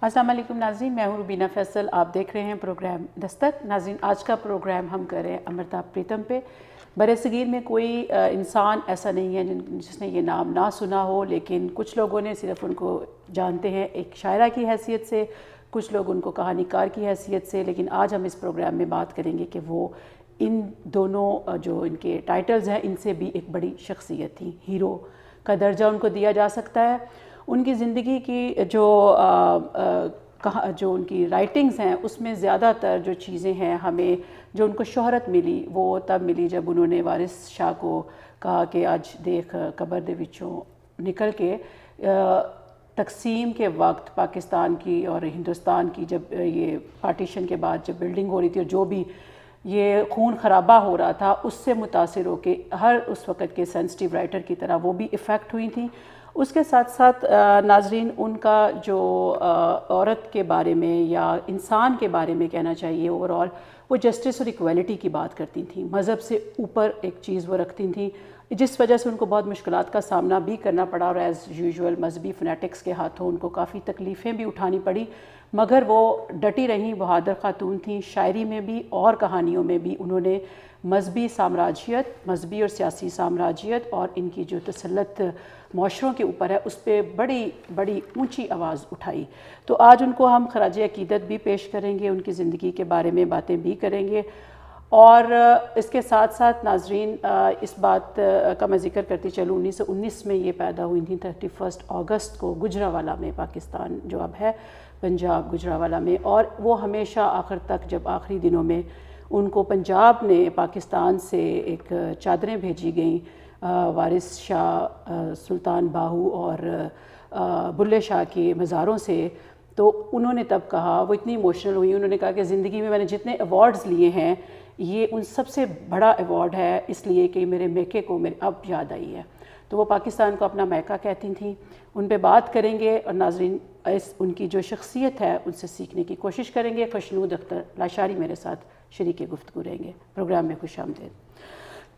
السلام علیکم ناظرین، میں ہوں روبینہ فیصل، آپ دیکھ رہے ہیں پروگرام دستک۔ ناظرین، آج کا پروگرام ہم کر رہے ہیں امرتا پریتم پہ۔ برِ صغیر میں کوئی انسان ایسا نہیں ہے جس نے یہ نام نہ سنا ہو، لیکن کچھ لوگوں نے صرف ان کو جانتے ہیں ایک شاعرہ کی حیثیت سے، کچھ لوگ ان کو کہانی کار کی حیثیت سے، لیکن آج ہم اس پروگرام میں بات کریں گے کہ وہ ان دونوں جو ان کے ٹائٹلز ہیں ان سے بھی ایک بڑی شخصیت تھی، ہیرو کا درجہ ان کو دیا جا سکتا ہے۔ ان کی زندگی کی جو ان کی رائٹنگز ہیں اس میں زیادہ تر جو چیزیں ہیں ہمیں جو ان کو شہرت ملی وہ تب ملی جب انہوں نے وارث شاہ کو کہا کہ آج دیکھ قبر دے وچوں نکل کے تقسیم کے وقت پاکستان کی اور ہندوستان کی، جب یہ پارٹیشن کے بعد جب بلڈنگ ہو رہی تھی اور جو بھی یہ خون خرابہ ہو رہا تھا اس سے متاثر ہو کے ہر اس وقت کے سینسٹیو رائٹر کی طرح وہ بھی افیکٹ ہوئی تھیں۔ اس کے ساتھ ساتھ ناظرین ان کا جو عورت کے بارے میں یا انسان کے بارے میں کہنا چاہیے اوورآل، وہ جسٹس اور ایکویلٹی کی بات کرتی تھیں، مذہب سے اوپر ایک چیز وہ رکھتی تھیں، جس وجہ سے ان کو بہت مشکلات کا سامنا بھی کرنا پڑا اور ایز یوزول مذہبی فنیٹکس کے ہاتھوں ان کو کافی تکلیفیں بھی اٹھانی پڑی، مگر وہ ڈٹی رہیں، بہادر خاتون تھیں۔ شاعری میں بھی اور کہانیوں میں بھی انہوں نے مذہبی سامراجیت، مذہبی اور سیاسی سامراجیت اور ان کی جو تسلط معاشروں کے اوپر ہے اس پہ بڑی بڑی اونچی آواز اٹھائی۔ تو آج ان کو ہم خراج عقیدت بھی پیش کریں گے، ان کی زندگی کے بارے میں باتیں بھی کریں گے، اور اس کے ساتھ ساتھ ناظرین اس بات کا میں ذکر کرتی چلوں، 1919 میں یہ پیدا ہوئی تھیں، 31 اگست کو گجرانوالہ میں، پاکستان جو اب ہے پنجاب گجرانوالہ میں، اور وہ ہمیشہ آخر تک جب آخری دنوں میں ان کو پنجاب نے پاکستان سے ایک چادریں بھیجی گئیں وارث شاہ، سلطان باہو اور بلے شاہ کے مزاروں سے، تو انہوں نے تب کہا، وہ اتنی ایموشنل ہوئی، انہوں نے کہا کہ زندگی میں نے جتنے ایوارڈز لیے ہیں یہ ان سب سے بڑا ایوارڈ ہے، اس لیے کہ میرے میکے کو میرے اب یاد آئی ہے۔ تو وہ پاکستان کو اپنا میکہ کہتی تھیں، ان پہ بات کریں گے، اور ناظرین ان کی جو شخصیت ہے ان سے سیکھنے کی کوشش کریں گے۔ خوشنود اختر لاشاری میرے ساتھ شریک گفتگو رہیں گے، پروگرام میں خوش آمدید۔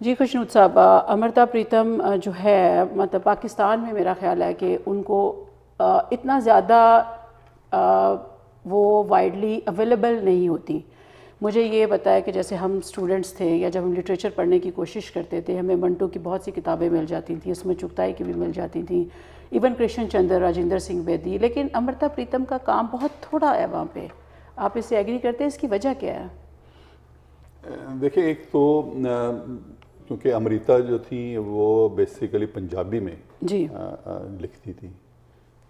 جی خوشنود صاحب، امرتا پریتم جو ہے مطلب پاکستان میں میرا خیال ہے کہ ان کو اتنا زیادہ وہ وائڈلی اویلیبل نہیں ہوتی۔ مجھے یہ بتایا کہ جیسے ہم اسٹوڈنٹس تھے یا جب ہم لٹریچر پڑھنے کی کوشش کرتے تھے، ہمیں منٹو کی بہت سی کتابیں مل جاتی تھیں، اس میں چغتائی کی بھی مل جاتی تھیں، ایون کرشن چندر، راجندر سنگھ بیدی، لیکن امرتا پریتم کا کام بہت تھوڑا ہے وہاں پہ۔ آپ اس سے ایگری کرتے ہیں؟ اس کی وجہ کیا ہے؟ دیکھیں، ایک تو کیونکہ امرتا جو تھی وہ بیسیکلی پنجابی میں جی لکھتی تھی،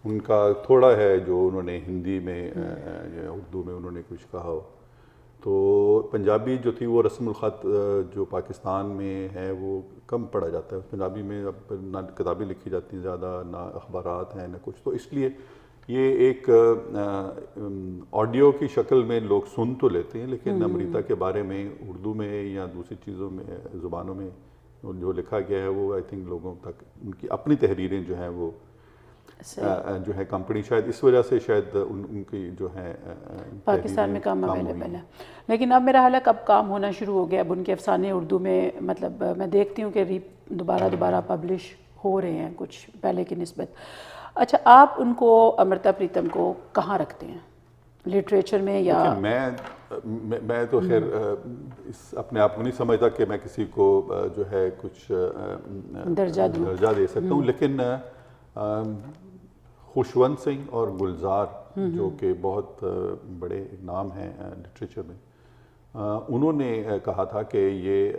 ان کا تھوڑا ہے جو انہوں نے ہندی میں یا اردو میں انہوں نے کچھ کہا ہو، تو پنجابی جو تھی وہ رسم الخط جو پاکستان میں ہے وہ کم پڑھا جاتا ہے پنجابی میں، اب نہ کتابیں لکھی جاتی ہیں زیادہ، نہ اخبارات ہیں، نہ کچھ، تو اس لیے یہ ایک آڈیو کی شکل میں لوگ سن تو لیتے ہیں، لیکن امرتا کے بارے میں اردو میں یا دوسری چیزوں میں زبانوں میں جو لکھا گیا ہے وہ آئی تھنک لوگوں تک ان کی اپنی تحریریں جو ہیں وہ جو ہے کمپنی شاید اس وجہ سے شاید ان کی جو ہے پاکستان میں کام اویلیبل ہے، لیکن اب میرا حال ہے اب کام ہونا شروع ہو گیا، اب ان کے افسانے اردو میں مطلب میں دیکھتی ہوں کہ دوبارہ پبلش ہو رہے ہیں کچھ پہلے کی نسبت۔ اچھا، آپ ان کو امرتا پریتم کو کہاں رکھتے ہیں لٹریچر میں؟ یا میں تو خیر اپنے آپ کو نہیں سمجھتا کہ میں کسی کو جو ہے کچھ درجہ دے سکتا ہوں، لیکن خوشونت سنگھ اور گلزار جو کہ بہت بڑے نام ہیں لٹریچر میں، انہوں نے کہا تھا کہ یہ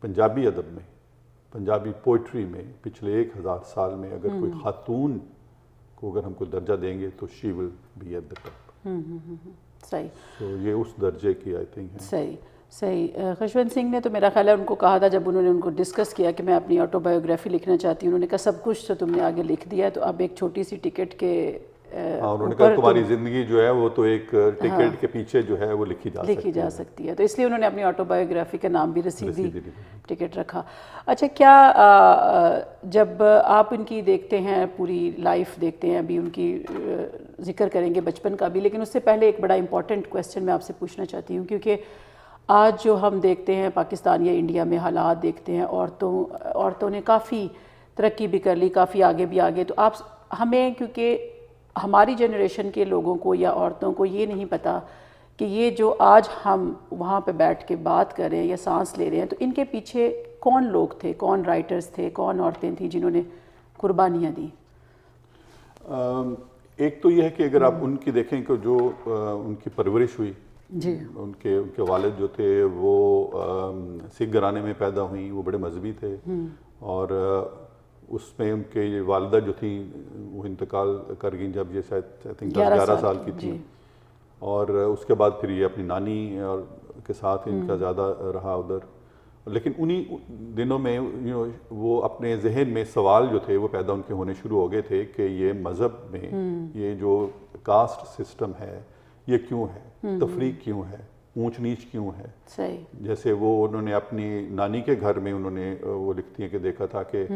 پنجابی ادب میں، پنجابی پوئٹری میں پچھلے 1000 سال میں اگر کوئی خاتون کو اگر ہم کو درجہ دیں گے تو she will be at the top. صحیح، تو یہ اس درجے کی آئی تھنک ہے۔ صحیح۔ خوشونت سنگھ نے تو میرا خیال ہے ان کو کہا تھا جب انہوں نے ان کو ڈسکس کیا کہ میں اپنی آٹو بایوگرافی لکھنا چاہتی ہوں، انہوں نے کہا سب کچھ تو تم نے آگے لکھ دیا ہے، تو اب ایک چھوٹی سی ٹکٹ کے انہوں نے کہا تمہاری زندگی جو ہے وہ تو ایک ٹکٹ کے پیچھے جو ہے وہ لکھی جا سکتی ہے، تو اس لیے انہوں نے اپنی آٹو بایوگرافی کا نام بھی رسیدی ٹکٹ رکھا۔ اچھا، کیا جب آپ ان کی دیکھتے ہیں پوری لائف دیکھتے ہیں، ابھی ان کی ذکر کریں گے بچپن کا بھی، لیکن اس سے پہلے ایک بڑا امپورٹنٹ کویسچن میں آپ سے پوچھنا چاہتی ہوں، کیونکہ آج جو ہم دیکھتے ہیں پاکستان یا انڈیا میں حالات دیکھتے ہیں، عورتوں نے کافی ترقی بھی کر لی، کافی آگے بھی آگے، تو آپ ہمیں کیونکہ ہماری جنریشن کے لوگوں کو یا عورتوں کو یہ نہیں پتہ کہ یہ جو آج ہم وہاں پہ بیٹھ کے بات کر رہے ہیں یا سانس لے رہے ہیں تو ان کے پیچھے کون لوگ تھے, کون رائٹرز تھے, کون عورتیں تھیں جنہوں نے قربانیاں دیں. ایک تو یہ ہے کہ اگر آپ ان کی دیکھیں کہ جو ان کی پرورش ہوئی, جی, ان کے والد جو تھے وہ سکھ گھرانے میں پیدا ہوئیں, وہ بڑے مذہبی تھے, اور اس میں ان کے والدہ جو تھیں وہ انتقال کر گئیں جب یہ شاید 10-11 سال کی تھی, اور اس کے بعد پھر یہ اپنی نانی اور کے ساتھ ان کا زیادہ رہا ادھر. لیکن انہی دنوں میں وہ اپنے ذہن میں سوال جو تھے وہ پیدا ان کے ہونے شروع ہو گئے تھے کہ یہ مذہب میں یہ جو کاسٹ سسٹم ہے یہ کیوں ہے, تفریق کیوں ہے, اونچ نیچ کیوں ہے. صحیح. جیسے وہ انہوں نے اپنی نانی کے گھر میں انہوں نے وہ لکھتی ہیں کہ دیکھا تھا کہ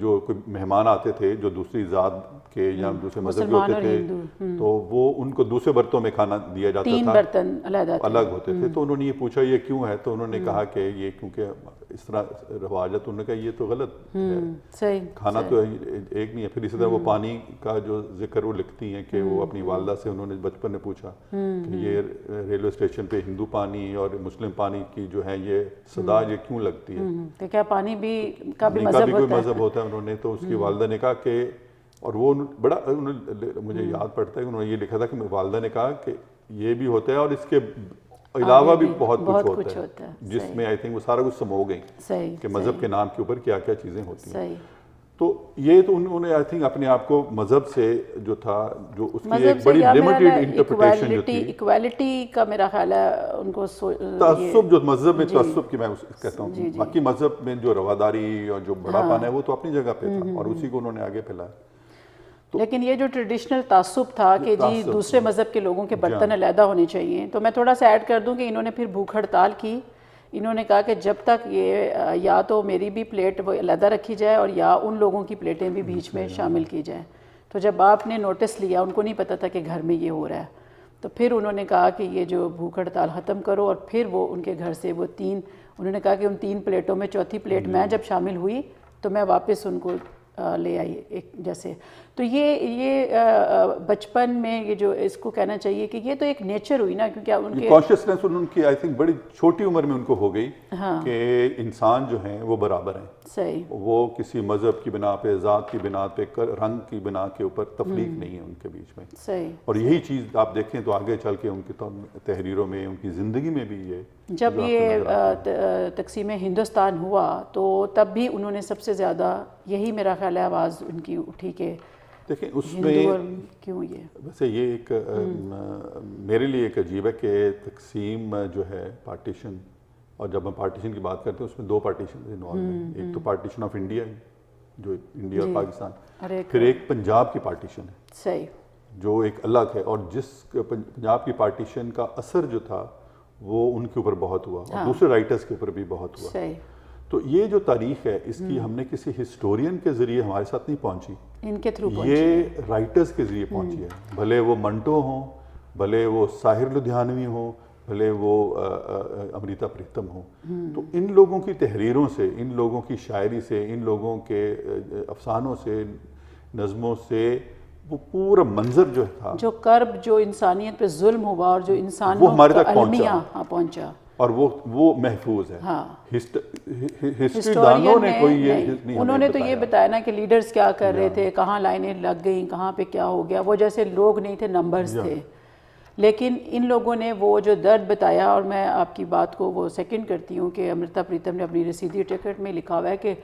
جو کوئی مہمان آتے تھے جو دوسری ذات کے یا دوسرے مذہب کے ہوتے تھے تو وہ ان کو دوسرے برتنوں میں کھانا دیا جاتا تھا, 3 برتن الگ ہوتے تھے. تو انہوں نے یہ پوچھا یہ کیوں ہے, تو انہوں نے کہا کہ یہ کیونکہ اس طرح رواج ہے. تو انہوں نے کہا یہ تو غلط ہے, کھانا تو ایک نہیں ہے. پھر اسی طرح وہ پانی کا جو ذکر وہ لکھتی ہیں کہ وہ اپنی والدہ سے انہوں نے بچپن میں پوچھا کہ یہ ریلوے اسٹیشن پہ ہندو پانی اور مسلم پانی کی جو ہے یہ صدا یہ کیوں لگتی ہے, کہ کیا پانی بھی کا بھی کوئی مذہب ہوتا ہے. انہوں نے تو اس کی والدہ نے کہا کہ, اور وہ بڑا مجھے یاد پڑتا ہے کہ انہوں نے یہ لکھا تھا کہ والدہ نے کہا کہ یہ بھی ہوتا ہے اور اس کے علاوہ بھی بہت کچھ ہوتا ہے, جس میں آئی تھنک وہ سارا کچھ سمو گئی کہ مذہب کے نام کے اوپر کیا کیا چیزیں ہوتی ہیں. تو یہ تو انہوں نے آئی تھنک اپنے آپ کو مذہب سے جو تھا جو اس کی ایک بڑی لمیٹڈ انٹرپریٹیشن جو تھی, ایکویلٹی کا میرا خیال ہے ان کو تعصب جو مذہب میں تعصب کی میں کہتا ہوں, باقی مذہب میں جو رواداری اور جو بڑا پن ہے وہ تو اپنی جگہ پہ تھا اور اسی کو انہوں نے آگے پھیلایا. لیکن یہ جو ٹریڈیشنل تعصب تھا کہ جی دوسرے مذہب کے لوگوں کے برتن علیحدہ ہونے چاہیے, تو میں تھوڑا سا ایڈ کر دوں کہ انہوں نے پھر بھوک ہڑتال کی. انہوں نے کہا کہ جب تک یہ یا تو میری بھی پلیٹ وہ علیحدہ رکھی جائے اور یا ان لوگوں کی پلیٹیں بھی بیچ میں شامل کی جائیں. تو جب آپ نے نوٹس لیا, ان کو نہیں پتہ تھا کہ گھر میں یہ ہو رہا ہے, تو پھر انہوں نے کہا کہ یہ جو بھوک ہڑتال ختم کرو. اور پھر وہ ان کے گھر سے وہ 3 انہوں نے کہا کہ ان 3 پلیٹوں میں چوتھی پلیٹ میں جب شامل ہوئی تو میں واپس ان کو لے آئی ایک جیسے. تو یہ بچپن میں یہ جو اس کو کہنا چاہیے کہ یہ تو ایک نیچر ہوئی نا, کیونکہ ان کے کانشیسنیس ان کی آئی تھنک بڑی چھوٹی عمر میں ان کو ہو گئی کہ انسان جو ہیں وہ برابر ہیں. صحیح. وہ کسی مذہب کی بنا پہ, ذات کی بنا پہ, رنگ کی بنا کے اوپر تفریق نہیں ہے ان کے بیچ میں. صحیح. اور یہی چیز آپ دیکھیں تو آگے چل کے ان کی تحریروں میں, ان کی زندگی میں بھی یہ جب یہ تقسیم ہندوستان ہوا تو تب بھی انہوں نے سب سے زیادہ یہی میرا خیال ہے آواز ان کی اٹھی کہ دیکھیں اس میں کیوں یہ ویسے یہ ایک میرے لیے ایک عجیب ہے کہ تقسیم جو ہے پارٹیشن, اور جب ہم پارٹیشن کی بات کرتے ہیں اس میں 2 پارٹیشن انوالو ہیں. ایک تو پارٹیشن آف انڈیا جو انڈیا اور پاکستان, پھر ایک پنجاب کی پارٹیشن ہے. صحیح. جو ایک الگ ہے, اور جس پنجاب کی پارٹیشن کا اثر جو تھا وہ ان کے اوپر بہت ہوا اور دوسرے رائٹرز کے اوپر بھی بہت ہوا. صحیح. تو یہ جو تاریخ ہے اس کی ہم نے کسی ہسٹورین کے ذریعے ہمارے ساتھ نہیں پہنچی, ان کے تھرو یہ رائٹرز کے ذریعے پہنچی ہے. بھلے وہ منٹو ہوں, بھلے وہ ساحر لدھیانوی ہوں, بھلے وہ امریتا پریتم ہوں. تو ان لوگوں کی تحریروں سے, ان لوگوں کی شاعری سے, ان لوگوں کے افسانوں سے, نظموں سے وہ پورا منظر جو تھا, جو کرب جو انسانیت پہ ظلم ہوا اور جو انسانوں کا المیہ پہنچا, اور وہ محفوظ ہے. ہسٹری دانوں نے کوئی یہ نہیں, انہوں نے تو یہ بتایا نا کہ لیڈرز کیا کر رہے تھے, کہاں لائنیں لگ گئیں, کہاں پہ کیا ہو گیا. وہ جیسے لوگ نہیں تھے, نمبرز تھے. لیکن ان لوگوں نے وہ جو درد بتایا, اور میں آپ کی بات کو وہ سیکنڈ کرتی ہوں کہ امرتا پریتم نے اپنی رسیدی ٹکٹ میں لکھا ہوا ہے کہ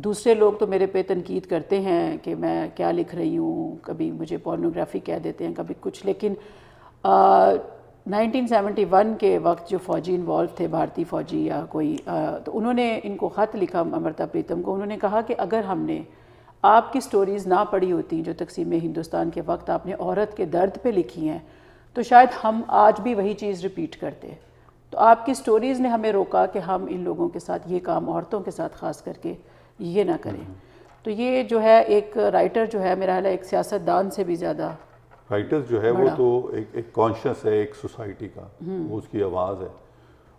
دوسرے لوگ تو میرے پہ تنقید کرتے ہیں کہ میں کیا لکھ رہی ہوں, کبھی مجھے پورنوگرافی کہہ دیتے ہیں, کبھی کچھ. لیکن 1971 کے وقت جو فوجی انوالو تھے, بھارتی فوجی یا کوئی, تو انہوں نے ان کو خط لکھا امرتا پریتم کو. انہوں نے کہا کہ اگر ہم نے آپ کی سٹوریز نہ پڑھی ہوتی جو تقسیم ہندوستان کے وقت آپ نے عورت کے درد پہ لکھی ہیں, تو شاید ہم آج بھی وہی چیز ریپیٹ کرتے. تو آپ کی سٹوریز نے ہمیں روکا کہ ہم ان لوگوں کے ساتھ یہ کام, عورتوں کے ساتھ خاص کر کے, یہ نہ کریں. تو یہ جو ہے ایک رائٹر جو ہے میرا خیال ہے ایک سیاست دان سے بھی زیادہ, رائٹرز جو ہے وہ تو ایک کانشیس ہے ایک سوسائٹی کا, وہ اس کی آواز ہے,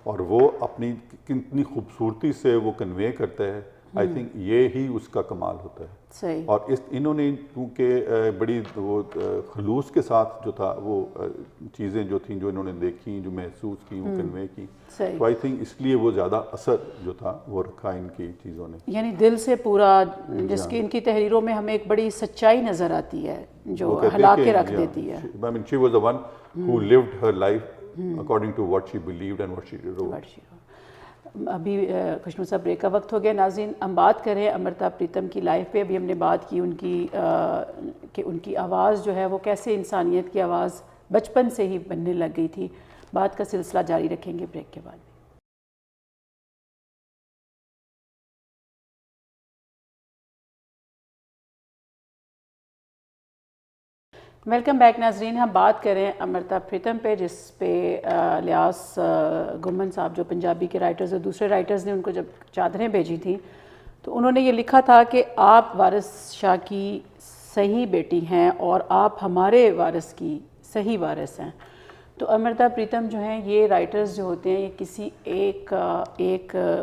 اور وہ اپنی کتنی خوبصورتی سے وہ کنوے کرتا ہے آئی تھنک یہ ہی اس کا کمال ہوتا ہے. صحیح. اور انہوں نے کیونکہ بڑی وہ خلوص کے ساتھ جو تھا وہ چیزیں جو تھیں جو انہوں نے دیکھیں جو محسوس کی وہ کنوے کی, تو آئی تھنک اس لیے وہ زیادہ اثر جو تھا وہ رکھا ان کی چیزوں نے, یعنی دل سے پورا, جس کی ان کی تحریروں میں ہمیں ایک بڑی سچائی نظر آتی ہے جو ہلا کے رکھ دیتی ہے. I mean, she was the one who lived her life according to what she believed and what she wrote. ابھی خوشنو صاحب بریک کا وقت ہو گیا. ناظرین, ہم بات کریں امرتا پریتم کی لائف پہ. ابھی ہم نے بات کی ان کی کہ ان کی آواز جو ہے وہ کیسے انسانیت کی آواز بچپن سے ہی بننے لگ گئی تھی. بات کا سلسلہ جاری رکھیں گے بریک کے بعد. ویلکم بیک ناظرین. ہم بات کریں امرتا پریتم پہ, جس پہ الیاس گمن صاحب جو پنجابی کے رائٹرز اور دوسرے رائٹرز نے ان کو جب چادریں بھیجی تھیں تو انہوں نے یہ لکھا تھا کہ آپ وارث شاہ کی صحیح بیٹی ہیں اور آپ ہمارے وارث کی صحیح وارث ہیں. تو امرتا پریتم جو ہیں یہ رائٹرز جو ہوتے ہیں یہ کسی ایک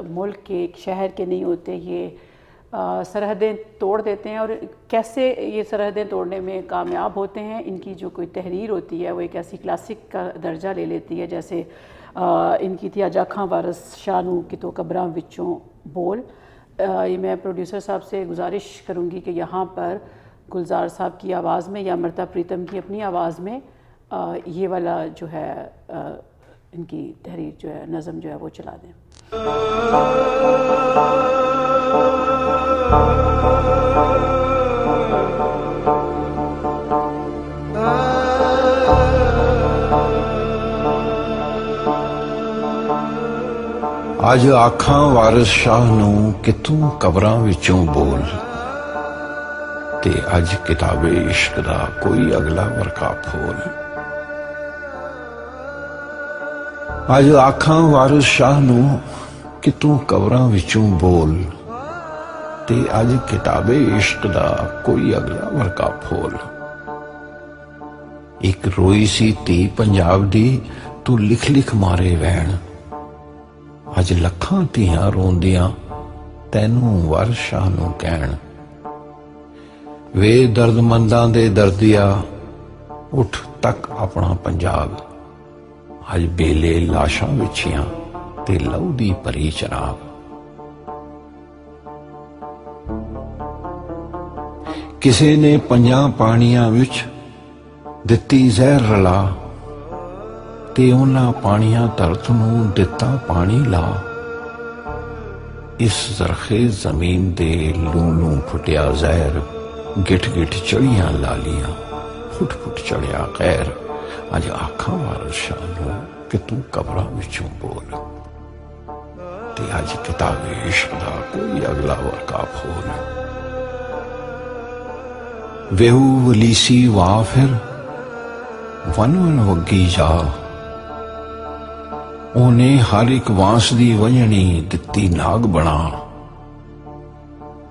ملک کے ایک شہر کے نہیں ہوتے, یہ سرحدیں توڑ دیتے ہیں. اور کیسے یہ سرحدیں توڑنے میں کامیاب ہوتے ہیں, ان کی جو کوئی تحریر ہوتی ہے وہ ایک ایسی کلاسک کا درجہ لے لیتی ہے جیسے ان کی تھی اجاکھاں وارث شاہ نوں کتوں قبراں وچوں بول. یہ میں پروڈیوسر صاحب سے گزارش کروں گی کہ یہاں پر گلزار صاحب کی آواز میں یا امرتا پریتم کی اپنی آواز میں یہ والا جو ہے ان کی تحریر جو ہے نظم جو ہے وہ چلا دیں. اج آکھاں وارث شاہ نوں کہ توں قبراں وچوں بول, تے اج کتاب عشق دا کوئی اگلا ورقہ پھول. اج آکھاں وارث شاہ نوں کہ توں قبراں وچوں بول, تے اج کتاب عشق دا کوئی اگلا ورقہ پھول. ایک روئی سی تی پنجاب دی تو لکھ لکھ مارے وین, اج لکھاں تیاں روندیاں تینوں وارث شاہ نوں کہن. وے درد منداں دے دردیا اٹھ تک اپنا پنجاب, اج بیلے لاشاں وچھیاں تے لہو دی پری چناب. کسے نے پنجاں پانیاں وچ دتی زہر رلا, تے انہاں پانیاں دھرت نوں دتا پانی لا. اس زرخے زمین دے لوں لوں پھٹیا زہر, گٹھ گٹھ چڑیاں لالیاں پھٹ پھٹ چڑھیا خیر. اج آکھاں وارث شاہ نوں کہ تو قبراں وچوں بول, تے اج کتاب عشق دا کوئی اگلا ورقہ پھول. ویہو ولیسی واہ پھر ون ون وگی جا, اونے ہر ایک وانس دی ونجنی دتی ناگ بنا.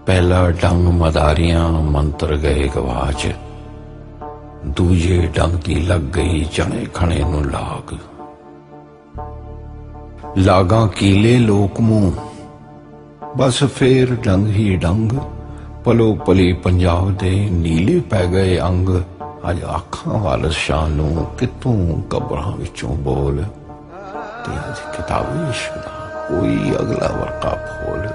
پہلا ڈنگ مداریاں منتر گئے گواچ, دوجے ڈنگ دی لگ گئی جنے کھنے نو لاگ. لاگاں کیلے لوک منہ بس پھر ڈنگ ہی ڈنگ, پلو پلی پنجاب دے نیلے پہ گئے انگ. اج آکھاں وارث شاہ نوں کہ توں قبراں وچوں بول, تے اج کتاب عشق دا کوئی اگلا ورقہ پھول.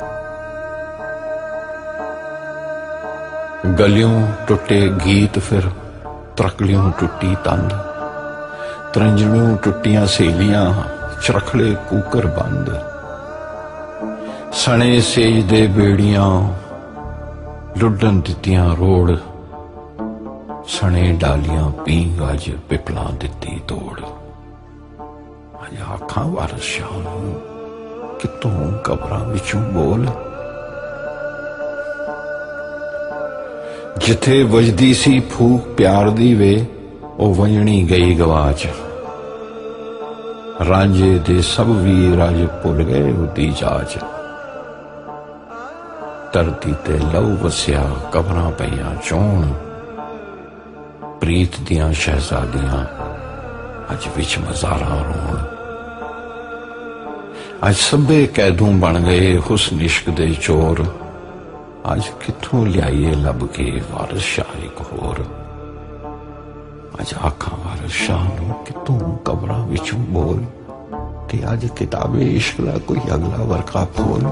گلیوں ٹوٹے گیت پھر ترکلیوں ٹوٹی تند, ترنجڑوں ٹوٹیاں سیلیاں چرکھڑے کوکر بند. سنے سیج دے بیڑیاں لڈن دتیاں روڑ, سنے ڈالیاں پینگ اج پپلاں دتی توڑ. اج آکھاں وارث شاہ نوں کہ توں قبراں وچوں بول, جتھے وجدی سی پھوک پیار دی وے او ونجنی گئی گواچ. رانجے دے سب ویر اج بھل گئے اودی جاچ. دھرتی تے لہو وسیا قبراں پیاں چون, پریت دیاں شہزادیاں اج وچ مزاراں رون. اج سبے قیدوں بن گئے حسن عشق دے چور, ਅੱਜ ਕਿੱਥੋਂ ਲਿਆਈਏ ਲੱਭ ਕੇ ਵਾਰਿਸ ਸ਼ਾਹ ਇੱਕ ਹੋਰ। ਅੱਜ ਆਖਾਂ ਵਾਰਿਸ ਸ਼ਾਹ ਨੂੰ ਕਿਤੋਂ ਕਬਰਾਂ ਵਿੱਚੋਂ ਬੋਲ, ਤੇ ਅੱਜ ਕਿਤਾਬੇ ਇਸ਼ਕ ਦਾ ਕੋਈ ਅਗਲਾ ਵਰਕਾ ਖੋਲ।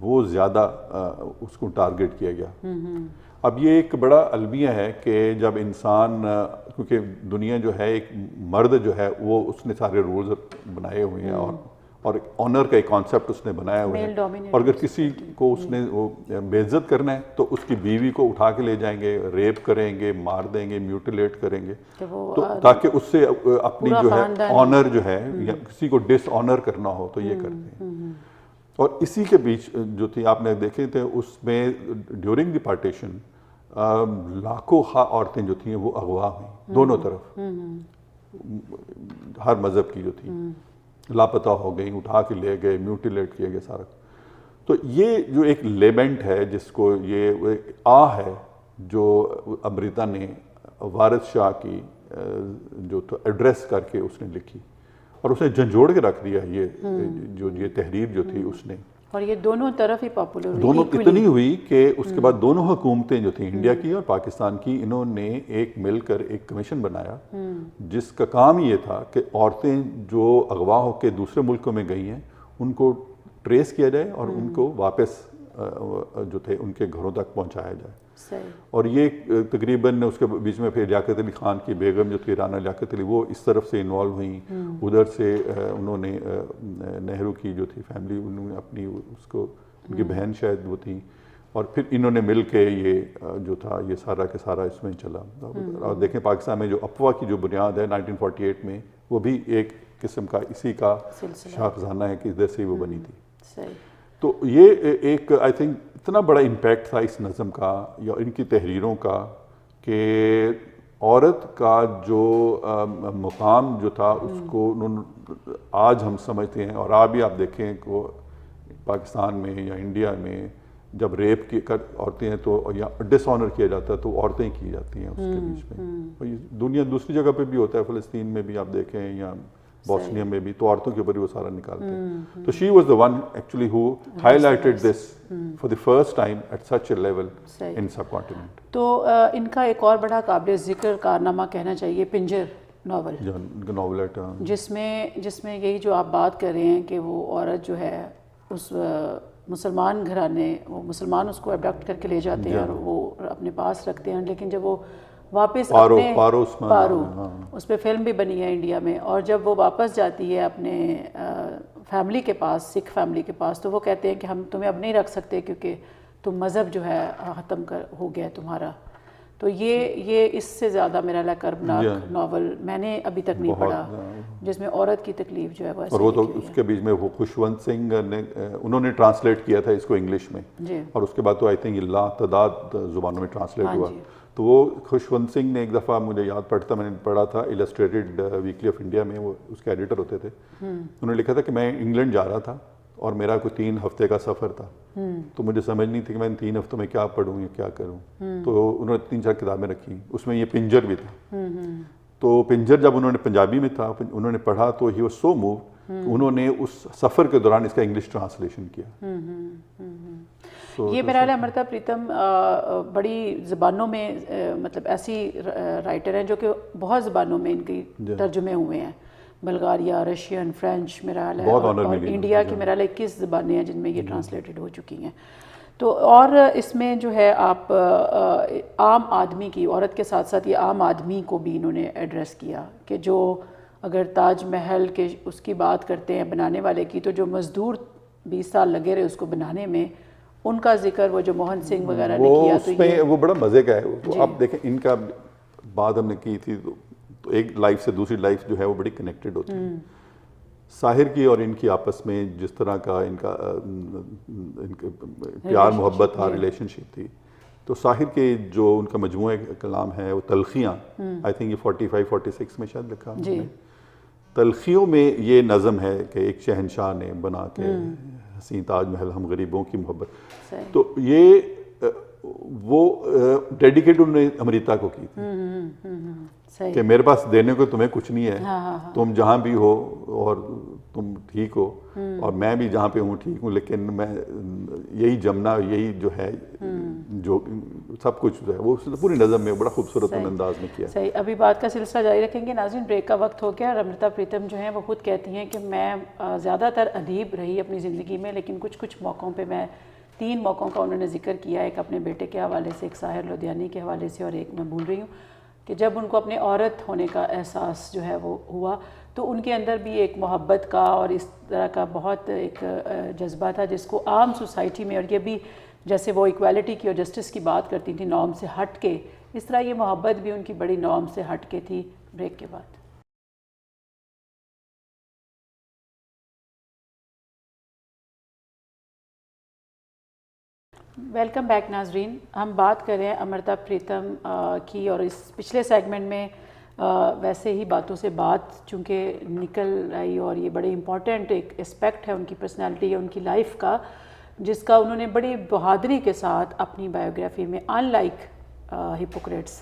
وہ زیادہ اس کو ٹارگٹ کیا گیا. اب یہ ایک بڑا المیہ ہے کہ جب انسان کیونکہ دنیا جو ہے ایک مرد جو ہے وہ اس نے سارے رولز بنائے ہوئے ہیں اور آنر کا ایک کانسیپٹ اس نے بنایا ہوا ہے, اور اگر کسی کو اس نے وہ بے عزت کرنا ہے تو اس کی بیوی کو اٹھا کے لے جائیں گے, ریپ کریں گے, مار دیں گے, میوٹیلیٹ کریں گے, تو تاکہ اس سے اپنی جو ہے آنر جو ہے یا کسی کو ڈس آنر کرنا ہو تو یہ کرتے ہیں. اور اسی کے بیچ جو تھی آپ نے دیکھے تھے اس میں ڈیورنگ دی پارٹیشن لاکھوں عورتیں جو تھیں وہ اغوا ہوئیں دونوں طرف, ہر مذہب کی جو تھی لاپتہ ہو گئیں, اٹھا کے لے گئے, میوٹیلیٹ کیے گئے سارا. تو یہ جو ایک لیبنٹ ہے جس کو یہ ہے جو امرتا نے وارث شاہ کی جو تو ایڈریس کر کے اس نے لکھی اور اسے جھنجھوڑ کے رکھ دیا یہ تحریر جو تھی اس نے. اور یہ دونوں طرف ہی پاپولر ہوئی, دونوں اتنی ہوئی کہ اس کے بعد دونوں حکومتیں جو تھیں انڈیا کی اور پاکستان کی, انہوں نے ایک مل کر ایک کمیشن بنایا جس کا کام یہ تھا کہ عورتیں جو اغوا ہو کے دوسرے ملکوں میں گئی ہیں ان کو ٹریس کیا جائے اور ان کو واپس جو تھے ان کے گھروں تک پہنچایا جائے. اور یہ تقریباً اس کے بیچ میں پھر لیاقت علی خان کی بیگم جو تھی رانا لیاقت علی, وہ اس طرف سے انوالو ہوئیں, ادھر سے انہوں نے نہرو کی جو تھی فیملی انہوں نے اپنی اس کو ان کی بہن شاید وہ تھی, اور پھر انہوں نے مل کے یہ جو تھا یہ سارا کے سارا اس میں چلا. اور دیکھیں پاکستان میں جو اپوا کی جو بنیاد ہے 1948 میں وہ بھی ایک قسم کا اسی کا شاخسانہ ہے کہ ادھر سے وہ بنی تھی. تو یہ ایک آئی تھنک اتنا بڑا امپیکٹ تھا اس نظم کا یا ان کی تحریروں کا کہ عورت کا جو مقام جو تھا اس کو آج ہم سمجھتے ہیں. اور ابھی آپ دیکھیں کہ پاکستان میں یا انڈیا میں جب ریپ کی عورتیں ہیں تو یا ڈس آنر کیا جاتا ہے تو عورتیں کی جاتی ہیں اس کے بیچ میں. دنیا دوسری جگہ پہ بھی ہوتا ہے, فلسطین میں بھی آپ دیکھیں یا بوسنیا میں بھی, تو عورتوں کے اوپر وہ سارا نکالتے ہیں. تو she was the one actually who highlighted this for the first time at such a level in subcontinent. تو ان کا ایک اور بڑا قابل ذکر کارنامہ کہنا چاہیے پنجر ناول, ناولٹ, جس میں یہی جو آپ بات کر رہے ہیں کہ وہ عورت جو ہے اس مسلمان گھرانے, وہ مسلمان اس کو ابڈکٹ کر کے لے جاتے ہیں اور وہ اپنے پاس رکھتے ہیں, لیکن جب وہ واپس اپنے پارو اس پہ فلم بھی بنی ہے انڈیا میں, اور جب وہ واپس جاتی ہے اپنے فیملی کے پاس, سکھ فیملی کے پاس, تو وہ کہتے ہیں کہ ہم تمہیں اب نہیں رکھ سکتے کیونکہ تم مذہب جو ہے ختم ہو گیا تمہارا. تو یہ اس سے زیادہ میرا کربناک ناول میں نے ابھی تک نہیں پڑھا جس میں عورت کی تکلیف جو ہے وہ, اور وہ تو اس کے بیچ میں وہ خوشونت سنگھ نے انہوں نے ٹرانسلیٹ کیا تھا اس کو انگلش میں, اور اس کے بعد تو آئی تھنک لاتعداد زبانوں میں ٹرانسلیٹ ہوا. تو وہ خوشونت سنگھ نے ایک دفعہ مجھے یاد پڑتا, میں نے پڑھا تھا السٹریٹڈ ویکلی آف انڈیا میں, وہ اس کے ایڈیٹر ہوتے تھے, انہوں نے لکھا تھا کہ میں انگلینڈ جا رہا تھا اور میرا کوئی 3 ہفتے کا سفر تھا, تو مجھے سمجھ نہیں تھی کہ میں ان 3 ہفتوں میں کیا پڑھوں یا کیا کروں. تو انہوں نے 3-4 کتابیں رکھی, اس میں یہ پنجر بھی تھا. تو پنجر جب انہوں نے پنجابی میں تھا انہوں نے پڑھا تو ہی واز سو موو, انہوں نے اس سفر کے دوران اس کا انگلش ٹرانسلیشن کیا. یہ میرا خیال ہے امرتا پریتم بڑی زبانوں میں مطلب ایسی رائٹر ہیں جو کہ بہت زبانوں میں ان کی ترجمے ہوئے ہیں, بلغاریہ, رشین, فرینچ, میرا خیال ہے, اور انڈیا کی میرا خیال ہے 21 زبانیں ہیں جن میں یہ ٹرانسلیٹڈ ہو چکی ہیں. تو اور اس میں جو ہے آپ عام آدمی کی, عورت کے ساتھ ساتھ یہ عام آدمی کو بھی انہوں نے ایڈریس کیا کہ جو اگر تاج محل کے اس کی بات کرتے ہیں بنانے والے کی, تو جو مزدور 20 سال لگے رہے اس کو بنانے میں, ان کا ذکر وہ جو موہن سنگھ وغیرہ نے کیا, تو یہ وہ بڑا مزے کا ہے. تو آپ دیکھیں ان کا بات ہم نے کی تھی تو ایک لائف سے دوسری لائف جو ہے وہ بڑی کنیکٹڈ ہوتی ہے. ساحر کی اور ان کی آپس میں جس طرح کا ان کا پیار محبت تھا, ریلیشن شپ تھی, تو ساحر کے جو ان کا مجموعہ کلام ہے وہ تلخیاں, آئی تھنک یہ 45-46 میں شاید لکھا. تلخیوں میں یہ نظم ہے کہ ایک شہنشاہ نے بنا کے حسین تاج محل ہم غریبوں کی محبت, تو یہ وہ ڈیڈیکیٹ انہوں نے امرتا کو کی تھی کہ میرے پاس دینے کو تمہیں کچھ نہیں ہے, تم جہاں بھی ہو اور تم ٹھیک ہو اور میں بھی جہاں پہ ہوں ٹھیک ہوں, لیکن میں یہی جمنا, یہی جو ہے جو سب کچھ جو ہے وہ پوری نظم میں بڑا خوبصورت انداز میں کیا. صحیح. ابھی بات کا سلسلہ جاری رکھیں گے. ناظرین بریک کا وقت ہو گیا. امرتا پریتم جو ہیں وہ خود کہتی ہیں کہ میں زیادہ تر ادیب رہی اپنی زندگی میں، لیکن کچھ موقعوں پہ میں 3 موقعوں کا انہوں نے ذکر کیا. ایک اپنے بیٹے کے حوالے سے، ایک ساحر لدھیانی کے حوالے سے، اور ایک میں بھول رہی ہوں کہ جب ان کو اپنے عورت ہونے کا احساس جو ہے وہ ہوا تو ان کے اندر بھی ایک محبت کا اور اس طرح کا بہت ایک جذبہ تھا جس کو عام سوسائٹی میں، اور یہ بھی جیسے وہ ایکویلٹی کی اور جسٹس کی بات کرتی تھی نارم سے ہٹ کے، اس طرح یہ محبت بھی ان کی بڑی نارم سے ہٹ کے تھی. بریک کے بعد ویلکم بیک. ناظرین ہم بات کر رہے ہیں امرتا پریتم کی، اور اس پچھلے سیگمنٹ میں ویسے ہی باتوں سے بات چونکہ نکل آئی، اور یہ بڑے امپورٹنٹ ایک اسپیکٹ ہے ان کی پرسنالٹی یا ان کی لائف کا، جس کا انہوں نے بڑی بہادری کے ساتھ اپنی بایوگرافی میں ان لائک ہپوکریٹس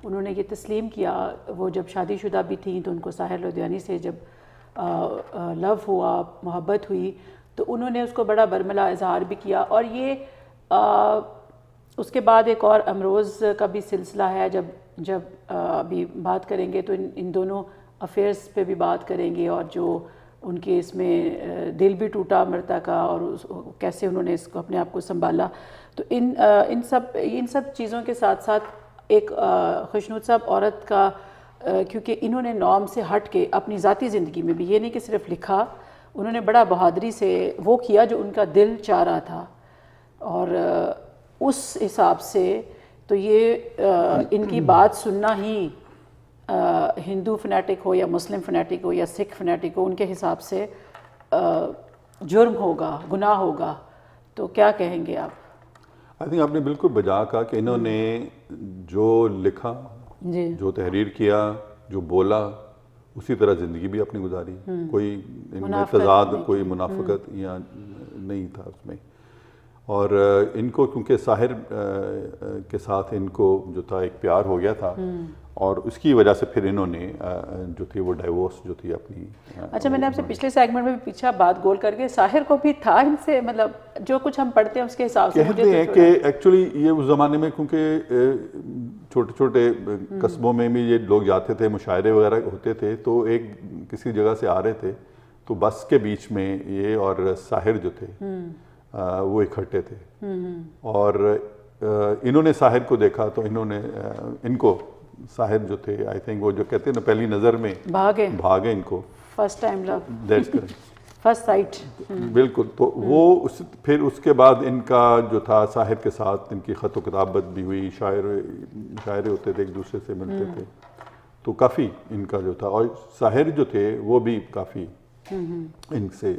انہوں نے یہ تسلیم کیا. وہ جب شادی شدہ بھی تھیں تو ان کو ساحر لدھیانی سے جب لو ہوا، محبت ہوئی، تو انہوں نے اس کو بڑا برملا اظہار بھی کیا. اور یہ اس کے بعد ایک اور امروز کا بھی سلسلہ ہے. جب ابھی بات کریں گے تو ان دونوں افیئرز پہ بھی بات کریں گے، اور جو ان کے اس میں دل بھی ٹوٹا امرتا کا، اور کیسے انہوں نے اس کو اپنے آپ کو سنبھالا. تو ان سب چیزوں کے ساتھ ساتھ ایک خوشنود صاحب عورت کا، کیونکہ انہوں نے نارم سے ہٹ کے اپنی ذاتی زندگی میں بھی یہ نہیں کہ صرف لکھا، انہوں نے بڑا بہادری سے وہ کیا جو ان کا دل چاہ رہا تھا. اور اس حساب سے تو یہ ان کی بات سننا ہی ہندو فنیٹک ہو یا مسلم فنیٹک ہو یا سکھ فنیٹک ہو، ان کے حساب سے جرم ہوگا، گناہ ہوگا. تو کیا کہیں گے آپ؟ آئی تھنک آپ نے بالکل بجا کہا کہ انہوں نے جو لکھا، جو تحریر کیا، جو بولا، اسی طرح زندگی بھی اپنی گزاری. کوئی ان میں تضاد، کوئی منافقت یا نہیں تھا اس میں. اور ان کو کیونکہ ساحر کے ساتھ ان کو جو تھا ایک پیار ہو گیا تھا، اور اس کی وجہ سے پھر انہوں نے جو تھی وہ ڈائیورس جو تھی اپنی. اچھا، میں نے آپ سے پچھلے سیگمنٹ میں بھی پیچھے بات گول کر کے ساحر کو بھی تھا ان سے، مطلب جو کچھ ہم پڑھتے ہیں اس کے حساب سے کہتے ہیں کہ ایکچولی یہ اس زمانے میں کیونکہ چھوٹے چھوٹے قصبوں میں بھی یہ لوگ جاتے تھے، مشاعرے وغیرہ ہوتے تھے، تو ایک کسی جگہ سے آ رہے تھے تو بس کے بیچ میں یہ اور ساحر جو تھے وہ اکٹھے تھے، اور انہوں نے ساحر کو دیکھا تو انہوں نے ان کو ساحر جو تھے، آئی تھنک وہ جو کہتے ہیں نا پہلی نظر میں بھاگے ان کو، first time love, that's correct, first sight. بالکل. تو وہ پھر اس کے بعد ان کا جو تھا ساحر کے ساتھ ان کی خط و کتابت بھی ہوئی، شاعر ہوتے تھے، ایک دوسرے سے ملتے تھے، تو کافی ان کا جو تھا. اور ساحر جو تھے وہ بھی کافی ان سے